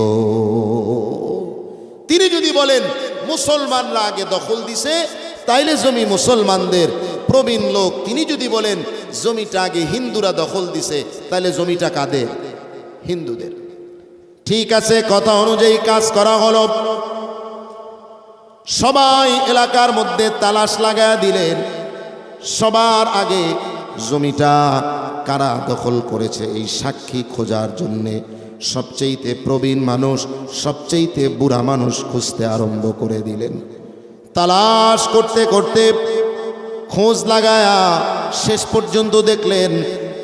তিনি যদি বলেন মুসলমানরা আগে দখল দিছে তাইলে জমি মুসলমানদের। প্রবীণ লোক তিনি যদি বলেন জমিটা আগে হিন্দুরা দখল দিছে তাইলে জমিটা কাদের? হিন্দুদের। ঠিক আছে, কথা অনুযায়ী কাজ করা হলো। সবাই এলাকার মধ্যে তালাশ লাগায়া দিলেন। সবার আগে জমিটা কারা দখল করেছে এই সাক্ষী খোঁজার জন্যে সবচেয়েতে প্রবীণ মানুষ, সবচেয়েতে বুড়া মানুষ খুঁজতে আরম্ভ করে দিলেন। তালাশ করতে করতে খোঁজ লাগায়া শেষ পর্যন্ত দেখলেন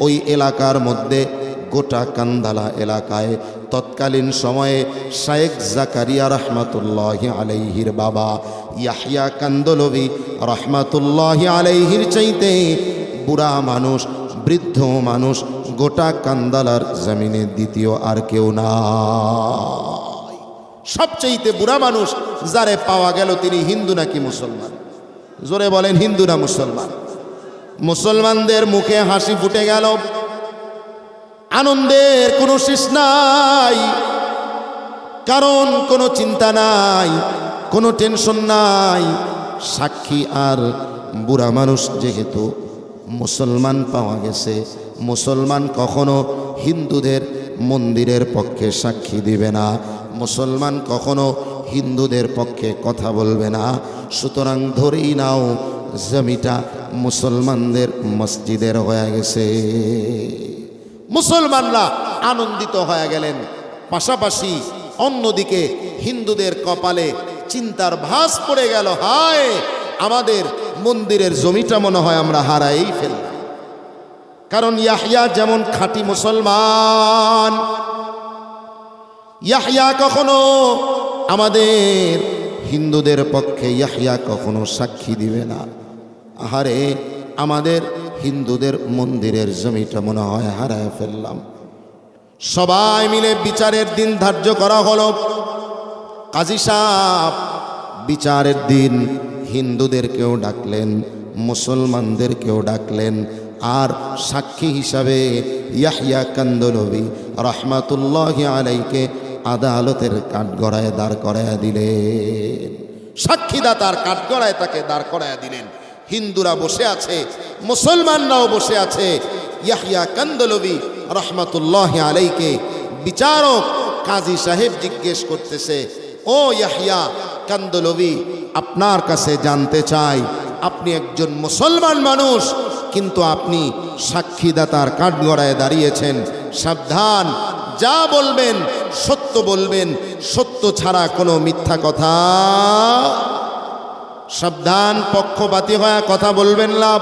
ওই এলাকার মধ্যে, গোটা কান্দালা এলাকায় তৎকালীন সময়ে শায়েখ জাকারিয়া রহমাতুল্লাহি আলাইহির বাবা ইয়াহইয়া কান্দলভি রহমাতুল্লাহি আলাইহির চাইতে বুড়া মানুষ, বৃদ্ধ মানুষ গোটা কান্দালার জমিনে দ্বিতীয় আর কেউ নাই। সবচাইতে বুড়া মানুষ যারে পাওয়া গেল তিনি হিন্দু নাকি মুসলমান? জোরে বলেন, হিন্দু না মুসলমান? মুসলমানদের মুখে হাসি ফুটে গেল, আনন্দের কোনো শেষ নাই, কারণ কোনো চিন্তা নাই, কোনো টেনশন নাই। সাক্ষী আর বুড়া মানুষ যেহেতু মুসলমান পাওয়া গেছে, মুসলমান কখনো হিন্দুদের মন্দিরের পক্ষে সাক্ষী দিবে না, মুসলমান কখনো হিন্দুদের পক্ষে কথা বলবে না। সুতরাং ধরেই নাও জমিটা মুসলমানদের মসজিদের হয়ে গেছে। মুসলমানরা আনন্দিত হয়ে গেলেন, পাশাপাশি অন্যদিকে হিন্দুদের কপালে চিন্তার ভাঁজ পড়ে গেল, হায় আমাদের মন্দিরের জমিটা মনে হয় আমরা হারাই ফেললাম। কারণ ইয়াহইয়া যেমন খাঁটি মুসলমান, ইয়াহইয়া কখনো আমাদের হিন্দুদের পক্ষে ইয়াহইয়া কখনো সাক্ষী দিবে না। আহারে আমাদের হিন্দুদের মন্দিরের জমিটা মনে হয় হারায় ফেললাম। সবাই মিলে বিচারের দিন ধার্য করা হলো। কাজী সাহেব বিচারের দিন হিন্দুদেরকেও ডাকলেন, মুসলমানদেরকেও ডাকলেন, আর সাক্ষী হিসাবে ইয়াহইয়া কান্দলভি রহমাতুল্লাহি আলাইকে আদালতের কাঠগড়ায় দাঁড় করায়া দিলেন। সাক্ষীদাতার কাঠগড়ায় তাকে দাঁড় করায়া দিলেন। হিন্দুরা বসে আছে, মুসলমানরাও বসে আছে। ইয়াহইয়া কান্দলভি রহমাতুল্লাহি আলাইকে বিচারক কাজী সাহেব জিজ্ঞেস করতেছে, ও ইয়াহইয়া কান্দলভি, আপনার কাছে জানতে চাই, আপনি একজন মুসলমান মানুষ, কিন্তু আপনি সাক্ষীদাতার কাঠগড়ায় দাঁড়িয়েছেন, সাবধান, যা বলবেন সত্য বলবেন, সত্য ছাড়া কোনো মিথ্যা কথা, সাবধান, পক্ষপাতী হয়ে কথা বলবেন না,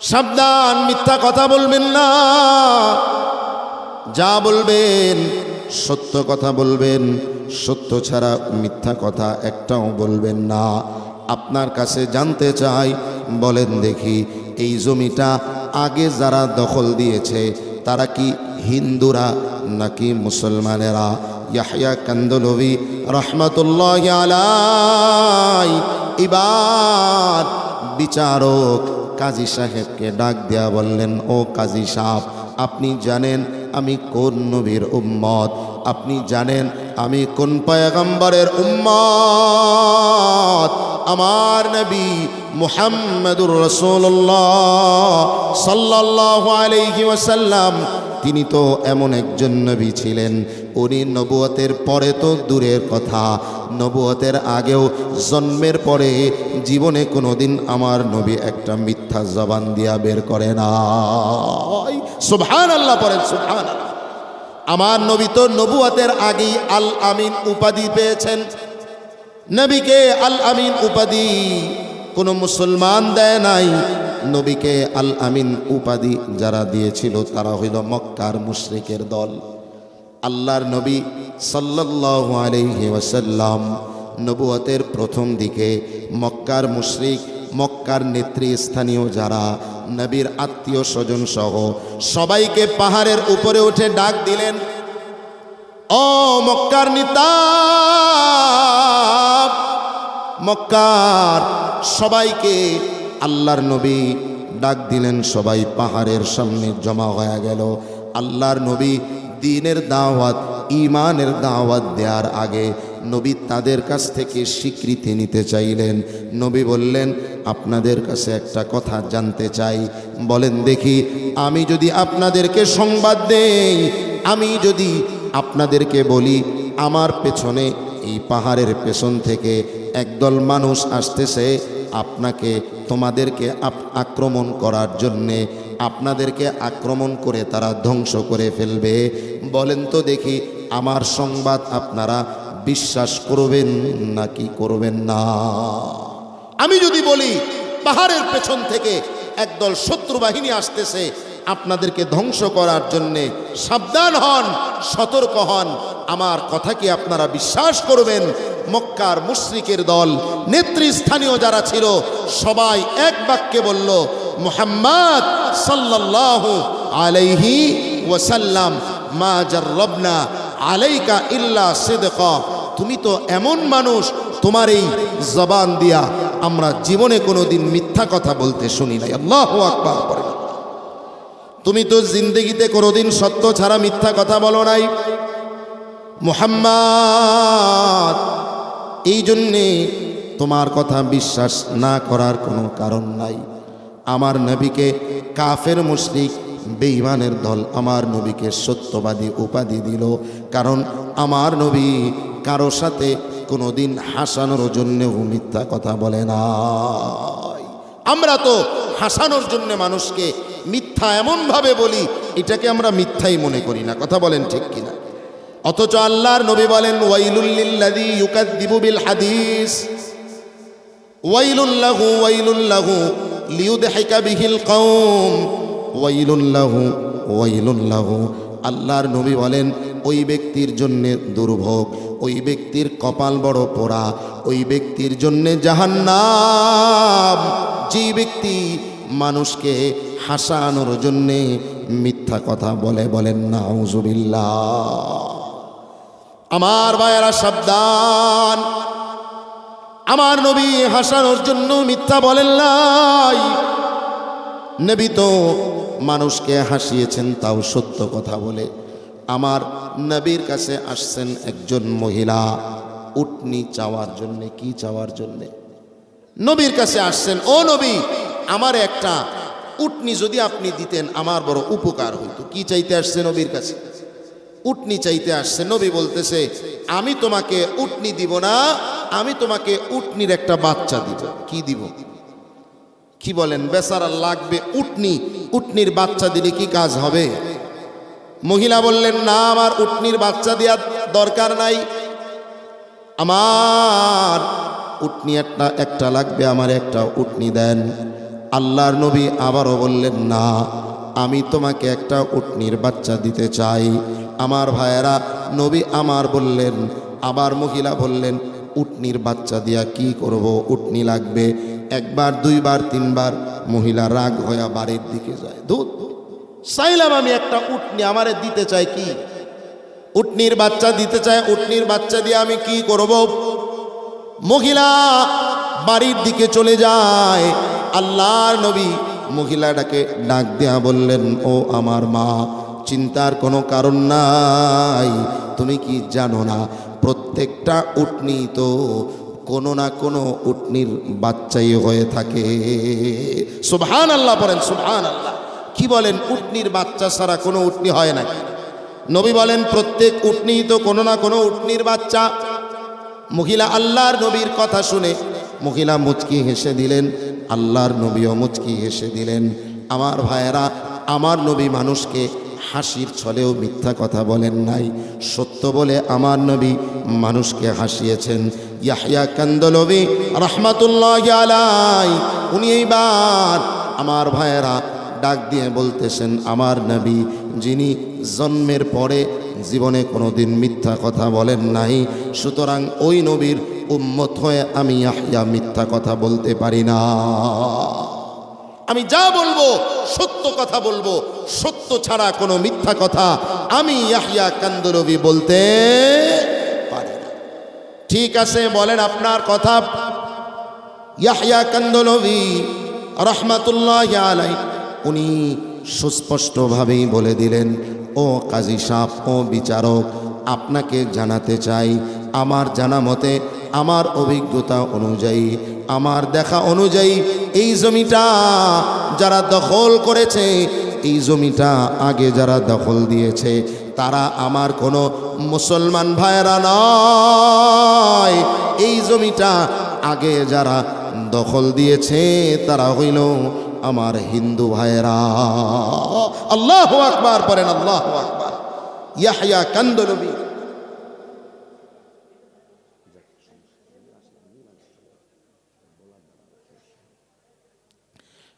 সাবধান, মিথ্যা কথা বলবেন না, যা বলবেন সত্য কথা বলবেন, সত্য ছাড়া মিথ্যা কথা একটাও বলবেন না। আপনার কাছে জানতে চাই, বলেন দেখি, এই জমিটা আগে যারা দখল দিয়েছে তারা কি হিন্দুরা নাকি মুসলমানেরা? ইয়াহইয়া কান্দলভি রহমাতুল্লাহি আলাই এবার বিচারক কাজী সাহেবকে ডাক দেয়া বললেন, ও কাজী সাহেব, আপনি জানেন আমি কোন নবীর উম্মত, আপনি জানেন আমি কোন পয়গম্বরের উম্মত। আমার নবী মুহাম্মদুর রাসূলুল্লাহ সাল্লাল্লাহু আলাইহি ওয়াসাল্লাম, তিনি তো এমন একজন নবী ছিলেন, উনি নবুয়তের পরে তো দূরের কথা, নবুয়তের আগেও জন্মের পরে জীবনে কোনোদিন আমার নবী একটা মিথ্যা জবান দিয়া বের করে না। সুবহানাল্লাহ পড়েন, সুবহানাল্লাহ। আমার নবী তো নবুয়তের আগেই আল আমিন উপাধি পেয়েছেন। নবীকে আল আমিন উপাধি কোনো মুসলমান দেয় নাই। নবীকে আল আমিন উপাধি যারা দিয়েছিল তারা হইল মক্কার মুশরিকের দল। আল্লাহর নবী সাল্লাল্লাহু আলাইহি ওয়াসাল্লাম নবুয়তের প্রথম দিকে মক্কার মুশরিক, মক্কার নেতৃস্থানীয় যারা নবীর আত্মীয় স্বজন সহ সবাইকে পাহাড়ের উপরে উঠে ডাক দিলেন, ও মক্কার নেতা, মক্কার সবাইকে আল্লাহর নবী ডাক দিলেন। সবাই পাহাড়ের সামনে জমা হয়ে গেল। আল্লাহর নবী দ্বীনের দাওয়াত, ঈমানের দাওয়াত দেওয়ার আগে নবী তাদের কাছ থেকে স্বীকৃতি নিতে চাইলেন। নবী বললেন, আপনাদের কাছে একটা কথা জানতে চাই, বলেন দেখি, আমি যদি আপনাদেরকে সংবাদ দেই, আমি যদি আপনাদেরকে বলি আমার পেছনে এই পাহাড়ের পেছন থেকে একদল মানুষ আসতেছে আপনাকে, তোমাদেরকে আক্রমণ করার জন্যে, আপনাদেরকে আক্রমণ করে তারা ধ্বংস করে ফেলবে, বলেন তো দেখি আমার সংবাদ আপনারা বিশ্বাস করবেন নাকি করবেন না? আমি যদি বলি পাহাড়ের পেছন থেকে একদল শত্রু বাহিনী আসতেছে আপনাদেরকে ধ্বংস করার জন্যে, সাবধান হন, সতর্ক হন, আমার কথা কি আপনারা বিশ্বাস করবেন? মক্কার মুশরিকের দল নেতৃস্থানীয় যারা ছিল সবাই এক বাক্যে বলল, মুহাম্মদ সাল্লাল্লাহু আলাইহি ওয়াসাল্লাম মা জাররাবনা আলাইকা ইল্লা সিদকা, তুমি তো এমন মানুষ, তোমার এই জবান দিয়া আমরা জীবনে কোনোদিন মিথ্যা কথা বলতে শুনি নাই। আল্লাহু আকবার পড়েন। তুমি তো জিন্দেগিতে কোনোদিন সত্য ছাড়া মিথ্যা কথা বলো নাই মুহাম্মদ। এই জন্যে তোমার কথা বিশ্বাস না করার কোনো কারণ নাই। আমার নবীকে কাফের মুশরিক বেঈমানের দল আমার নবীকে সত্যবাদী উপাধি দিল, কারণ আমার নবী কারো সাথে কোনোদিন হাসানোর জন্যেও মিথ্যা কথা বলে না। আমরা তো হাসানোর জন্য মানুষকে মিথ্যা এমনভাবে বলি, এটাকে আমরা মিথ্যাই মনে করি না। কথা বলেন ঠিক কিনা? অথচ আল্লাহর নবী বলেন, ওয়াইলুল লিল্লাযী ইউকাযযিবু বিল হাদিস, ওয়াইলুল লাহু লিইউদহিকা বিহিল কওম, ওয়াইলুল লাহু। আল্লাহর নবী বলেন, ওই ব্যক্তির জন্যে দুর্ভোগ, ওই ব্যক্তির কপাল বড় পোড়া, ওই ব্যক্তির জন্যে জাহান্নাম, যে ব্যক্তি মানুষকে হাসানোর জন্যে মিথ্যা কথা বলে। বলেন নাউজুবিল্লাহ। আমার ভাইয়েরা সাবধান, আমার নবী হাসানোর জন্য মিথ্যা বলেন নাই। নবী তো মানুষকে হাসিয়েছেন, তাও সত্য কথা বলে। আমার নবীর কাছে আসছেন একজন মহিলা উটনি চাওয়ার জন্যে। কি চাওয়ার জন্যে? নবীর কাছে আসছেন, ও নবী, আমার একটা উটনি যদি আপনি দিতেন আমার বড় উপকার হইতো। কি চাইতে আসছে নবীর কাছে? উটনি চাইতে আসছে। নবী বলতেছে, আমি তোমাকে উটনি দিব না, আমি তোমাকে উটনির একটা বাচ্চা দিব। কি দিব? কি বলেন? বেচারা লাগবে উটনি, উটনির বাচ্চা দিলে কি কাজ হবে? মহিলা বললেন, না, আমার উটনির বাচ্চা দেওয়ার দরকার নাই, আমার উটনি একটা লাগবে, আমার একটা উটনি দেন। আল্লাহর নবী আবারও বললেন, না, আমি তোমাকে একটা উটনির বাচ্চা দিতে চাই। আমার ভাইয়েরা, নবী আমার বললেন, আবার মহিলা বললেন, উটনির বাচ্চা দিয়া কি করব? উটনি লাগবে। একবার, দুইবার, তিনবার মহিলা রাগ হয়ে বাড়ির দিকে যায়। দুধ চাইলাম আমি একটা উটনি, আমারে দিতে চাই কি? উটনির বাচ্চা দিতে চায়। উটনির বাচ্চা দিয়ে আমি কি করব? মহিলা বাড়ির দিকে চলে যায়। আল্লাহর নবী মহিলাটাকে ডাক দেয়া বললেন, ও আমার মা, চিন্তার কোনো কারণ নাই। তুমি কি জানো না, প্রত্যেকটা উটনি তো কোনো না কোনো উটনির বাচ্চাই হয়ে থাকে। সুবহানাল্লাহ বলেন, সুবহানাল্লাহ। কি বলেন? উটনির বাচ্চা ছাড়া কোনো উটনি হয় নাকি? নবী বলেন, প্রত্যেক উটনি তো কোনো না কোনো উটনির বাচ্চা। মহিলা আল্লাহর নবীর কথা শুনে মহিলা মুচকি হেসে দিলেন, আল্লাহর নবীও মুচকি হেসে দিলেন। আমার ভাইয়েরা, আমার নবী মানুষকে হাসির ছলেও মিথ্যা কথা বলেন নাই, সত্য বলে আমার নবী মানুষকে হাসিয়েছেন। ইয়াহইয়া কান্দলবী রাহমাতুল্লাহি আলাইহি, উনি এইবার আমার ভাইয়েরা ডাক দিয়ে বলতেছেন, আমার নবী যিনি জন্মের পরে জীবনে কোনোদিন মিথ্যা কথা বলেন নাই, সুতরাং ওই নবীর উম্মত হয়ে আমি ইয়াহইয়া মিথ্যা কথা বলতে পারি না। আমি যা বলবো সত্য কথা বলবো, সত্য ছাড়া কোনো মিথ্যা কথা আমি ইয়াহইয়া কান্দলবী বলতে পারি না। ঠিক আছে, বলেন আপনার কথা। ইয়াহইয়া কান্দলবী রাহমাতুল্লাহি আলাইহি উনি সুস্পষ্টভাবেই বলে দিলেন, ও কাজী সাহেব, ও বিচারক, আপনাকে জানাতে চাই, আমার জানা মতে, আমার অভিজ্ঞতা অনুযায়ী, আমার দেখা অনুযায়ী, এই জমিটা যারা দখল করেছে, এই জমিটা আগে যারা দখল দিয়েছে, তারা আমার কোনো মুসলমান ভাইয়েরা নয়। এই জমিটা আগে যারা দখল দিয়েছে তারা হইল আমার হিন্দু ভাইয়েরা। আল্লাহু আকবার পড়েন, আল্লাহু আকবার। ইয়াহইয়া কান্দলবী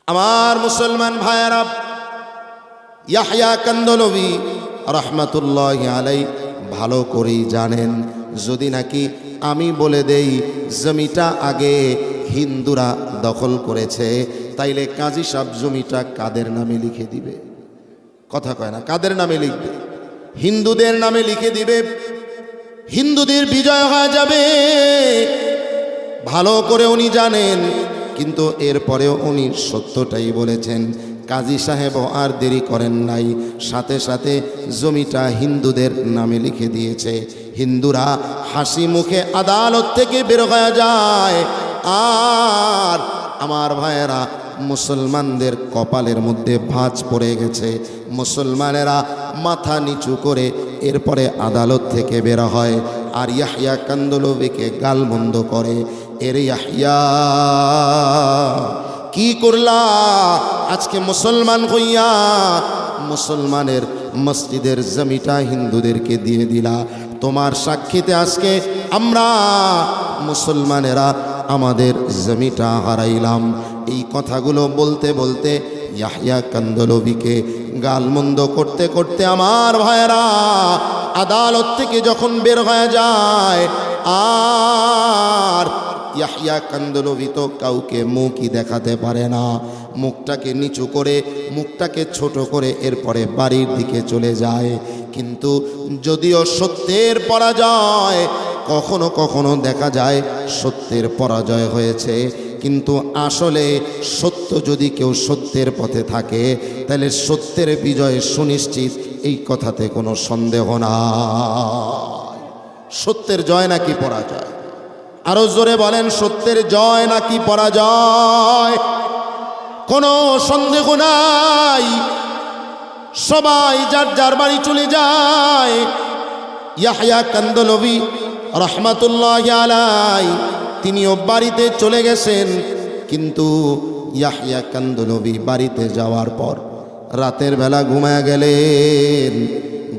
আমার মুসলমান ভাইয়েরা, ইয়াহইয়া কান্দলবী রাহমাতুল্লাহি আলাইহি ভালো করেই জানেন, যদি নাকি আমি বলে দেই জমিটা আগে হিন্দুরা দখল করেছে, তাইলে কাজী সাহেব জমিটা কাদের নামে লিখে দিবে? কথা কয় না? কাদের নামে লিখবে? হিন্দুদের নামে লিখে দিবে। হিন্দুদের বিজয় হয়ে যাবে, ভালো করে উনি জানেন। কিন্তু এরপরেও উনি সত্যটাই বলেছেন। কাজী সাহেব আর দেরি করেন নাই, সাথে সাথে জমিটা হিন্দুদের নামে লিখে দিয়েছে। হিন্দুরা হাসি মুখে আদালত থেকে বের হয়ে যায়। আর আমার ভাইয়েরা, মুসলমানদের কপালের মধ্যে ভাঁজ পড়ে গেছে। মুসলমানেরা মাথা নিচু করে এরপরে আদালত থেকে বের হয়, আর ইয়াহইয়া কান্দলবিকে গালমন্দ করে। এর ইয়াহইয়া কি করলা? আজকে মুসলমান হইয়া মুসলমানের মসজিদের জমিটা হিন্দুদেরকে দিয়ে দিলা। তোমার সাক্ষীতে আজকে আমরা মুসলমানেরা আমাদের জমিটা হারাইলাম। এই কথাগুলো বলতে বলতে ইয়াহইয়া কান্দলবিকে গালমন্দ করতে করতে আমার ভাইয়েরা আদালত থেকে যখন বের হয়ে যায়, আর ইয়াহইয়া কান্দলবি তো কাউকে মুখই দেখাতে পারে না, মুখটাকে নিচু করে, মুখটাকে ছোট করে এরপরে বাড়ির দিকে চলে যায়। কিন্তু যদিও সত্যের পরাজয়, কখনো কখনো দেখা যায় সত্যের পরাজয় হয়েছে, কিন্তু আসলে সত্য যদি কেউ সত্যের পথে থাকে তাহলে সত্যের বিজয় সুনিশ্চিত, এই কথাতে কোনো সন্দেহ নাই। সত্যের জয় নাকি পরাজয়? আরো জোরে বলেন, সত্যের জয় নাকি পরাজয়? কোনো সন্দেহ নাই। সবাই যার যার বাড়ি চলে যায়। ইয়াহইয়া কান্দলবি রহমাতুল্লাহি আলাইহি তিনিও বাড়িতে চলে গেছেন। কিন্তু ইয়াহইয়া কান্দলবি বাড়িতে যাওয়ার পর রাতের বেলা ঘুমায়া গেলেন।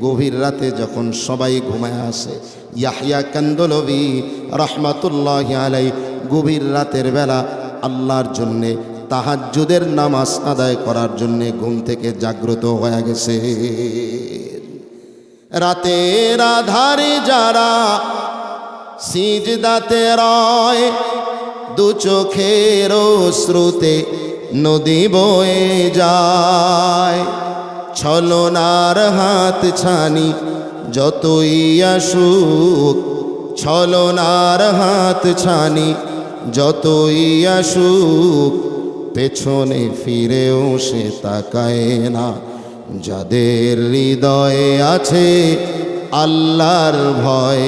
গভীর রাতে যখন সবাই ঘুমায় আসে, ইয়াহইয়া কান্দলবি রহমাতুল্লাহি আলাইহি গভীর রাতের বেলা আল্লাহর জন্যে তাহাজ্জুদের নামাজ আদায় করার জন্যে ঘুম থেকে জাগ্রত হয়ে গেছে। রাতের আধারে যারা সিজদাতে রয়, দু চোখের শ্রুতে নদী বয়ে যায়। ছলনার হাত ছানি যতই আসুক, ছলনার হাত ছানি যতই আসুক, পেছনে ফিরেও সে তাকায় না। যাদের হৃদয়ে আছে আল্লাহর ভয়,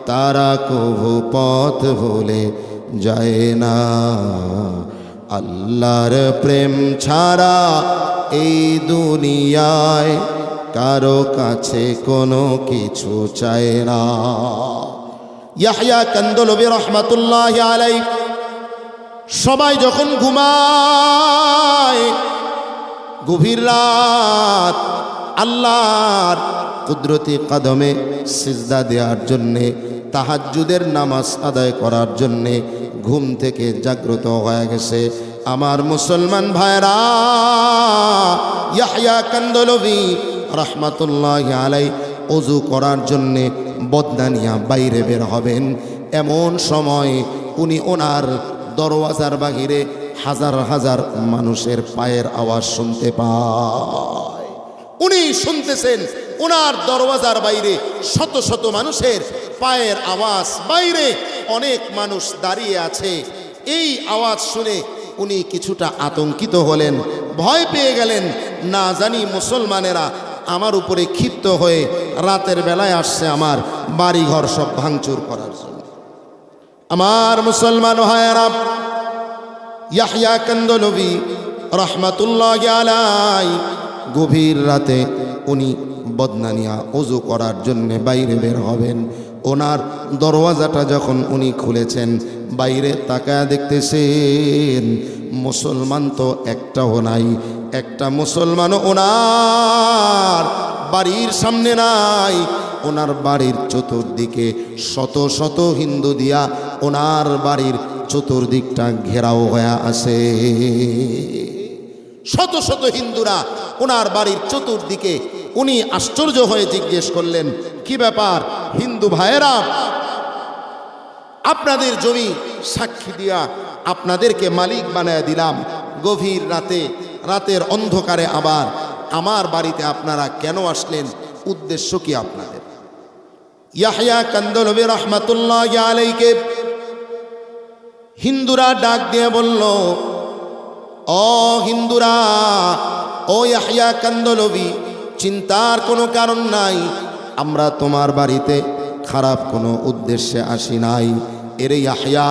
তারা কভু পথ ভুলে যায় না। আল্লাহর প্রেম ছাড়া এই দুনিয়ায় কারো কাছে কোনো কিছু চায় না। ইয়াহইয়া কান্দলবি রহমাতুল্লাহি আলাইহি সবাই যখন ঘুমায়, গভীর রাত আল্লাহর কুদরতি কদমে সিজদা দেওয়ার জন্যে, তাহাজ্জুদের নামাজ আদায় করার জন্যে ঘুম থেকে জাগ্রত হয়ে গেছে আমার মুসলমান ভাইরা। ইয়াহইয়া কান্দলবি রহমাতুল্লাহি আলাইহি ওযু করার জন্যে বদনানিয়া বাইরে বের হবেন। এমন সময় উনি ওনার দরওয়াজার বাহিরে হাজার হাজার মানুষের পায়ের আওয়াজ শুনতে পায়। উনি শুনতেছেন ওনার দরওয়াজার বাইরে শত শত মানুষের পায়ের আওয়াজ, বাইরে অনেক মানুষ দাঁড়িয়ে আছে। এই আওয়াজ শুনে উনি কিছুটা আতঙ্কিত হলেন, ভয় পেয়ে গেলেন। না জানি মুসলমানেরা আমার উপরে ক্ষিপ্ত হয়ে রাতের বেলায় আসছে আমার বাড়িঘর সব ভাঙচুর করার জন্য। আমার মুসলমান ভাইয়েরা, ইয়াহইয়া কান্দলবি রহমাতুল্লাহি আলাইহি গভীর রাতে উনি বদনানিয়া ওযু করার জন্য বাইরে বের হবেন। ওনার দরওয়াজাটা যখন উনি খুলেছেন, বাইরে তাকায় দেখতেছেন মুসলমান তো একটাও নাই। একটা মুসলমানও ওনার বাড়ির সামনে নাই। ওনার বাড়ির চতুর্দিকে শত শত হিন্দু দিয়া ওনার বাড়ির চতুর্দিকটা ঘেরাও হয়ে আছে। শত শত হিন্দুরা ওনার বাড়ির চতুর্দিকে। উনি আশ্চর্য হয়ে জিজ্ঞেস করলেন, কি ব্যাপার হিন্দু ভাইয়েরা, আপনাদের জমি সাক্ষী দিয়া আপনাদেরকে মালিক বানায় দিলাম, গভীর রাতে, রাতের অন্ধকারে আবার আমার বাড়িতে আপনারা কেন আসলেন? উদ্দেশ্য কি আপনাদের? ইয়াহইয়া কান্দলবি রহমাতুল্লাহি আলাইহিকে হিন্দুরা ডাক দিয়ে বলল, ও হিন্দুরা, ও ইয়াহইয়া কান্দলবি, চিন্তার কোনো কারণ নাই। আমরা তোমার বাড়িতে খারাপ কোনো উদ্দেশ্যে আসি নাই। এর ইয়াহইয়া,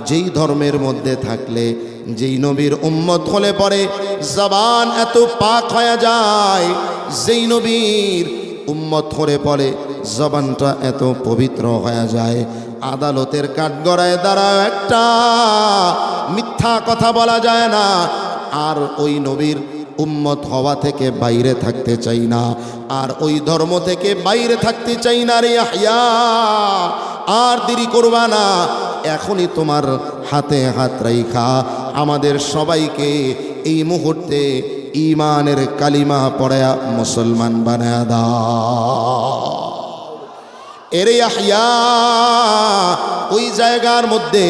যেই ধর্মের মধ্যে থাকলে, যেই নবীর উম্মত হলে পরে জবান এত পাক হয়ে যায়, যেই নবীর উম্মত হলে পরে জবানটা এত পবিত্র হয়ে যায়, আদালতের কাঠগড়ায় দাঁড়ায় একটা মিথ্যা কথা বলা যায় না। আর ওই নবীর উম্মত হওয়া থেকে বাইরে থাকতে চাই না, আর ওই ধর্ম থেকে বাইরে থাকতে চাই না রে ইয়াহইয়া। আর দেরি করবা না, এখনই তোমার হাতে হাত রাইখা আমাদের সবাইকে এই মুহূর্তে ঈমানের কালিমা পড়া মুসলমান বানায়া দাও। এরে ইয়াহইয়া, ওই জায়গার মধ্যে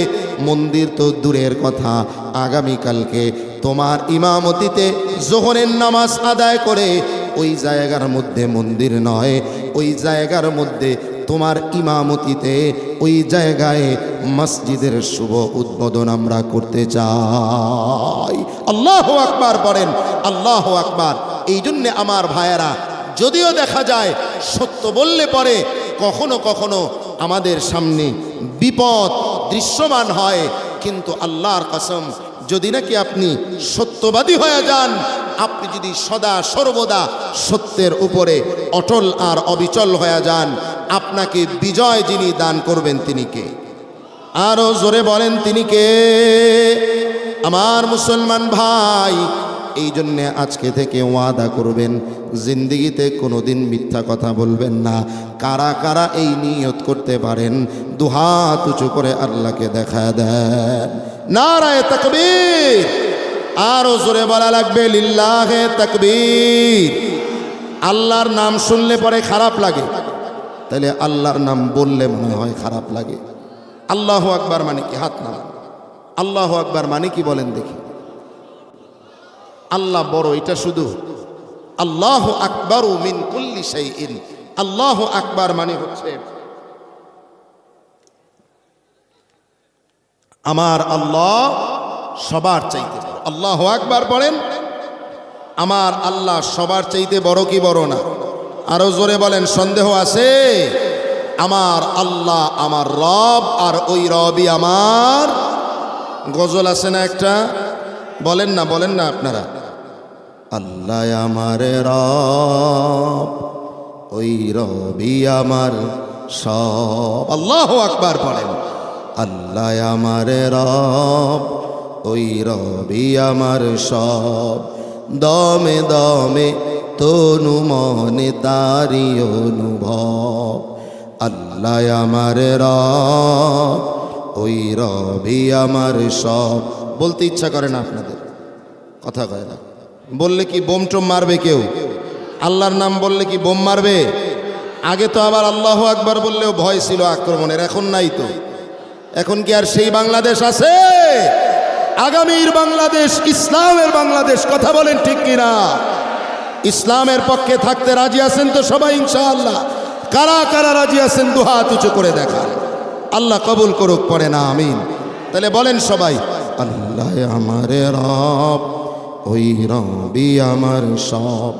মন্দির তো দূরের কথা, আগামীকালকে তোমার ইমামতিতে যোহরের নামাজ আদায় করে ওই জায়গার মধ্যে মন্দির নয়, ওই জায়গার মধ্যে তোমার ইমামতিতে ওই জায়গায় মসজিদের শুভ উদ্বোধন আমরা করতে চাই। আল্লাহু আকবার বলেন, আল্লাহু আকবার। এই জন্যে আমার ভাইয়েরা, যদিও দেখা যায় সত্য বললে পরে কখনো কখনো আমাদের সামনে বিপদ দৃশ্যমান হয়, কিন্তু আল্লাহর কসম, যদি নাকি আপনি সত্যবাদী হয়ে যান, আপনি যদি সদা সর্বদা সত্যের উপরে অটল আর অবিচল হয়ে যান, আপনাকে বিজয় যিনি দান করবেন তিনি কে? আরো জোরে বলেন, তিনি কে? আমার মুসলমান ভাই, এই জন্যে আজকে থেকে ওয়াদা করবেন, জিন্দিগিতে কোনোদিন মিথ্যা কথা বলবেন না। কারা কারা এই নিয়ত করতে পারেন দুহাত উঁচু করে আল্লাহকে দেখা দেন। নারায়ে তাকবীর। আরো জোরে বলা লাগবে, লিল্লাহে তাকবীর। আল্লাহর নাম শুনলে পরে খারাপ লাগে, তাহলে আল্লাহর নাম বললে মনে হয় খারাপ লাগে। আল্লাহু আকবার মানে কি? হাত নামান। আল্লাহু আকবার মানে কি বলেন দেখি? আল্লাহ বড়, এটা শুধু আল্লাহু আকবারু মিন কুল্লি শাইইন। আল্লাহু আকবার মানে হচ্ছে আমার আল্লাহ সবার চাইতে বড়। আল্লাহু আকবার বলেন, আমার আল্লাহ সবার চাইতে বড় কি বড় না? আরো জোরে বলেন, সন্দেহ আছে? আমার আল্লাহ আমার রব, আর ওই রবই আমার। গজল আছে না একটা, বলেন না, বলেন না আপনারা? আল্লাহ আমার রব, ওই রবি আমার সব। আল্লাহু আকবার বলেন, আল্লাহ আমার রব, ওই রবি আমার সব। দমে দমে তনু মনে তারি অনুভব। আল্লাহ আমার রব, ওই রবি আমার সব। বলতে ইচ্ছা করে না আপনাদের? কথা কয় না। বললে কি বোম টোম মারবে কেউ? আল্লাহর নাম বললে কি বোম মারবে? আগে তো আবার আল্লাহু আকবার বললেও ভয় ছিল আক্রমণের, এখন নাই তো। এখন কি আর সেই বাংলাদেশ আছে? আগামীর বাংলাদেশ ইসলামের বাংলাদেশ। কথা বলেন ঠিক কিনা? ইসলামের পক্ষে থাকতে রাজি আছেন তো সবাই ইনশাআল্লাহ? কারা কারা রাজি আছেন দুহাত উঁচু করে দেখান। আল্লাহ কবুল করুক, পড়ে না আমিন। তাহলে বলেন সবাই, আল্লাহ আমার রব, ওই রবি আমার সব।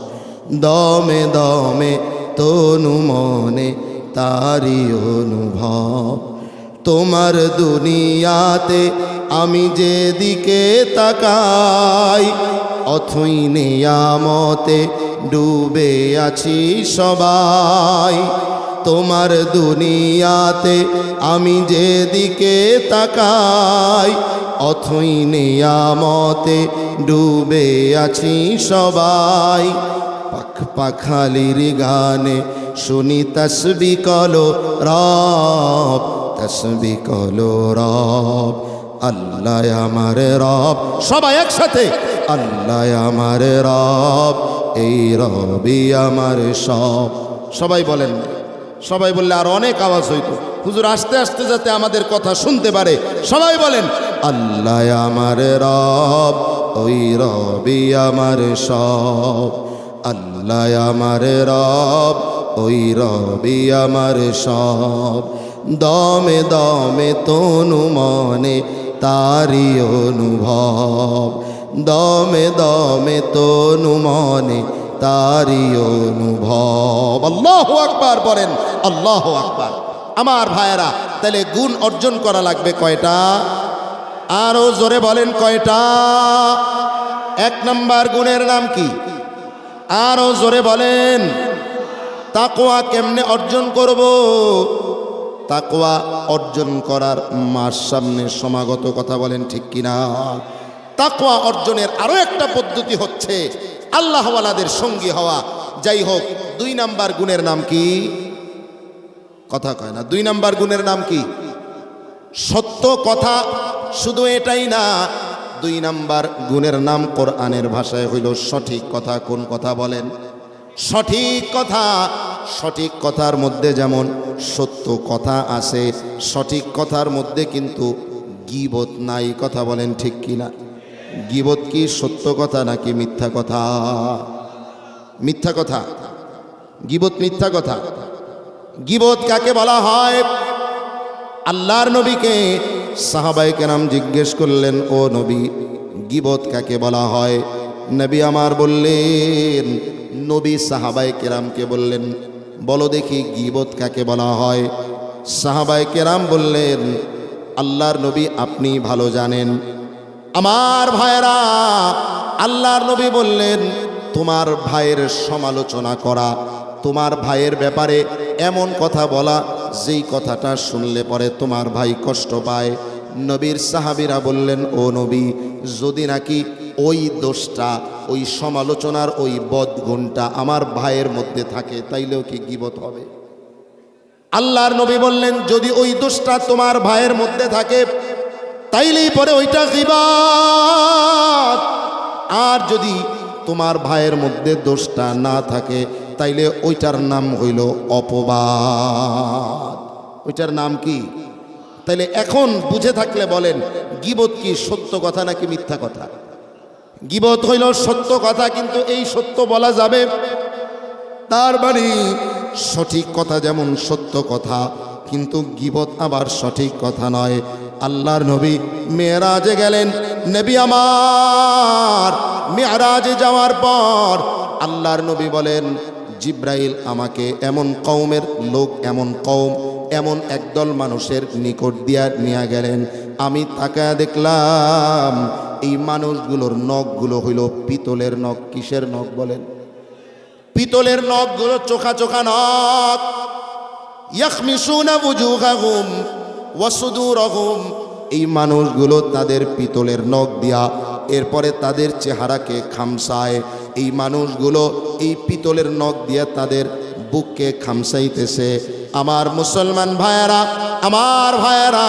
দমে দমে তনু মনে তারি অনুভব। তোমার দুনিয়াতে আমি যেদিকে তাকাই, অথই নিয়ামতে ডুবে আছি সবাই। তোমার দুনিয়াতে আমি যেদিকে তাকাই, অথই নিয়ামতে ডুবে আছি সবাই। পাখ পাখালির গানে শুনি তসবি কলো রব, তসবি কলো রব। আল্লাহ আমার রব, সবাই একসাথে, আল্লাহ আমার রব, এই রবি আমার সব। সবাই বলেন, সবাই বললে আর অনেক আওয়াজ হইতো। হুজুর আস্তে আস্তে যাতে আমাদের কথা শুনতে পারে, সবাই বলেন, আল্লাহ আমার রব, ওই রবি আমার সব। আল্লাহ আমার রব, ওই রবি আমার সব। দমে দমে তনু মনে তারি অনুভব। দমে দমে তনু মনে তারি অনুভব। আল্লাহু আকবার বলেন, আল্লাহু আকবার। আমার ভাইয়েরা, তাহলে গুণ অর্জন করা লাগবে কয়টা? আরো জোরে বলেন কয়টা? এক নাম্বার গুণের নাম কি? আরো জোরে বলেন। তাকওয়া কেমনে অর্জন করব? তাকওয়া অর্জন করার মাস সামনে সমাগত, কথা বলেন ঠিক কিনা? তাকওয়া অর্জনের আরো একটা পদ্ধতি হচ্ছে আল্লাহওয়ালাদের সঙ্গী হওয়া। যাই হোক, 2 নাম্বার গুণের নাম কি? কথা কয় না। 2 নাম্বার গুণের নাম কি? সত্য কথা। শুধু এটাই না, 2 নাম্বার গুণের নাম কোরআনের ভাষায় হইল সঠিক কথা। কোন কথা বলেন? সঠিক কথা। সঠিক কথার মধ্যে যেমন সত্য কথা আছে, সঠিক কথার মধ্যে কিন্তু গীবত নাই, কথা বলেন ঠিক কিনা? গীবত কি সত্য কথা নাকি মিথ্যা কথা? মিথ্যা কথা। গীবত মিথ্যা কথা। গীবত কাকে বলা হয়? আল্লাহর নবীকে সাহাবায়ে কেরাম জিজ্ঞেস করলেন, ও নবী, গীবত কাকে বলা হয়? নবী আমার বললেন, নবী সাহাবায়ে কেরামকে বললেন, বলো দেখি গীবত কাকে বলা হয়? সাহাবায়ে কেরাম বললেন, আল্লাহর নবী আপনি ভালো জানেন। আমার ভাইরা, আল্লাহর নবী বললেন, তোমার ভাইয়ের সমালোচনা করা, তোমার ভাইয়ের ব্যাপারে এমন কথা বলা যেই কথাটা শুনলে পরে তোমার ভাই কষ্ট পায়। নবীর সাহাবীরা বললেন, ও নবী, যদি নাকি ওই দোষটা, ওই সমালোচনার ওই বদগুণটা আমার ভাইয়ের মধ্যে থাকে, তাইলেও কি গীবত হবে? আল্লাহর নবী বললেন, যদি ওই দোষটা তোমার ভাইয়ের মধ্যে থাকে তাইলেই পরে ওইটা গীবত। আর যদি তোমার ভাইয়ের মধ্যে দোষটা না থাকে তাইলে ওইটার নাম হইল অপবাদ। ওইটার নাম কি? তাইলে এখন বুঝে থাকলে বলেন, গীবত কি সত্য কথা নাকি মিথ্যা কথা? গীবত হইল সত্য কথা, কিন্তু এই সত্য বলা যাবে, তার মানে সঠিক কথা যেমন সত্য কথা, কিন্তু গীবত আবার সঠিক কথা নয়। আল্লাহর নবী মেরাজে গেলেন। নবী আমার মেরাজে যাওয়ার পর আল্লাহর নবী বলেন, জিব্রাইল আমাকে এমন কওমের লোক, এমন কওম, এমন একদল মানুষের নিকট দিয়া নিয়ে গেলেন। আমি তাকায় দেখলাম এই মানুষগুলোর নখগুলো হইল পিতলের নখ। কিসের নখ বলেন? পিতলের নখগুলো, চোখা চোখা নখ। ইয়াখমিসুনা বুজুহাহুম ওয়া সুদুরহুম, এই মানুষগুলো তাদের পিতলের নখ দিয়া এরপরে তাদের চেহারাকে খামসায়। এই মানুষগুলো এই পিতলের নখ দিয়া তাদের বুককে খামসাইতেছে। আমার মুসলমান ভাইয়েরা, আমার ভাইয়েরা,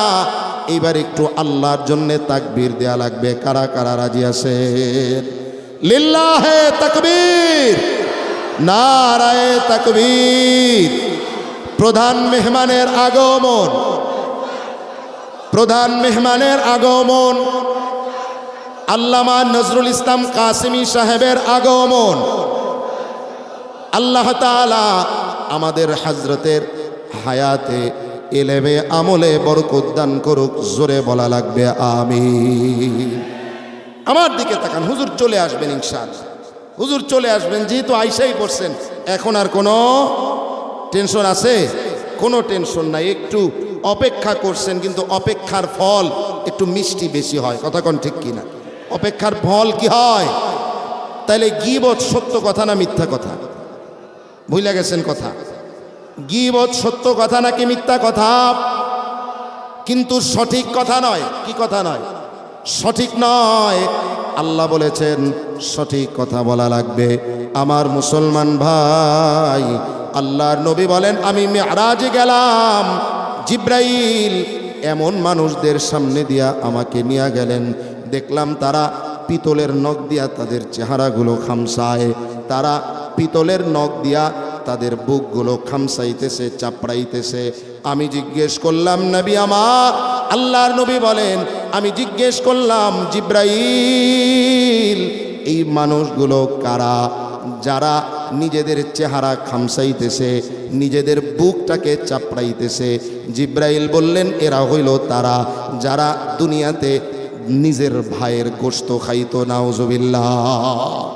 এইবার একটু আল্লাহর জন্য তাকবীর দেয়া লাগবে। কারা কারা রাজি আছেন? লিল্লাহে তাকবীর, নারায়ে তাকবীর। প্রধান মেহমানের আগমন, প্রধান মেহমানের আগমন, আল্লামা নজরুল ইসলাম কাসেমি সাহেবের আগমন। আল্লাহ তাআলা আমাদের হযরতের হায়াতে, ইলমে, আমলে বরকত দান করুক। জোরে বলা লাগবে আমিন। আমার দিকে তাকান, হুজুর চলে আসবেন ইনশাআল্লাহ। হুজুর চলে আসবেন, যেহেতু আইসাই পড়ছেন, এখন আর কোনো টেনশন আছে? কোনো টেনশন নাই। একটু অপেক্ষা করছেন, কিন্তু অপেক্ষার ফল একটু মিষ্টি বেশি হয়, কথা কোন ঠিক কিনা? অপেক্ষার ফল কি হয়? তাইলে গীবত সত্য কথা না মিথ্যা কথা? ভুলে গেছেন কথা? গীবত সত্য কথা নাকি মিথ্যা কথা? কিন্তু সঠিক কথা নয়। কি কথা নয়? সঠিক নয়। আল্লাহ বলেছেন সঠিক কথা বলা লাগবে। আমার মুসলমান ভাই, আল্লাহর নবী বলেন, আমি মেরাজে গেলাম, জিব্রাইল এমন মানুষদের সামনে দিয়া আমাকে নিয়ে গেলেন, দেখলাম তারা পিতলের নখ দিয়া তাদের চেহারাগুলো খামসায়, তারা পিতলের নখ দিয়া তাদের বুকগুলো খামসাইতেছে, চাপড়াইতেছে। আমি জিজ্ঞেস করলাম, নবী আমার, আল্লাহর নবী বলেন, আমি জিজ্ঞেস করলাম, জিব্রাইল এই মানুষগুলো কারা যারা নিজেদের চেহারা খামসাইতেছে, নিজেদের বুকটাকে চাপড়াইতেছে? জিব্রাইল বললেন, এরা হইল তারা যারা দুনিয়াতে নিজের ভাইয়ের গোশত খাইতো। নাউজুবিল্লাহ।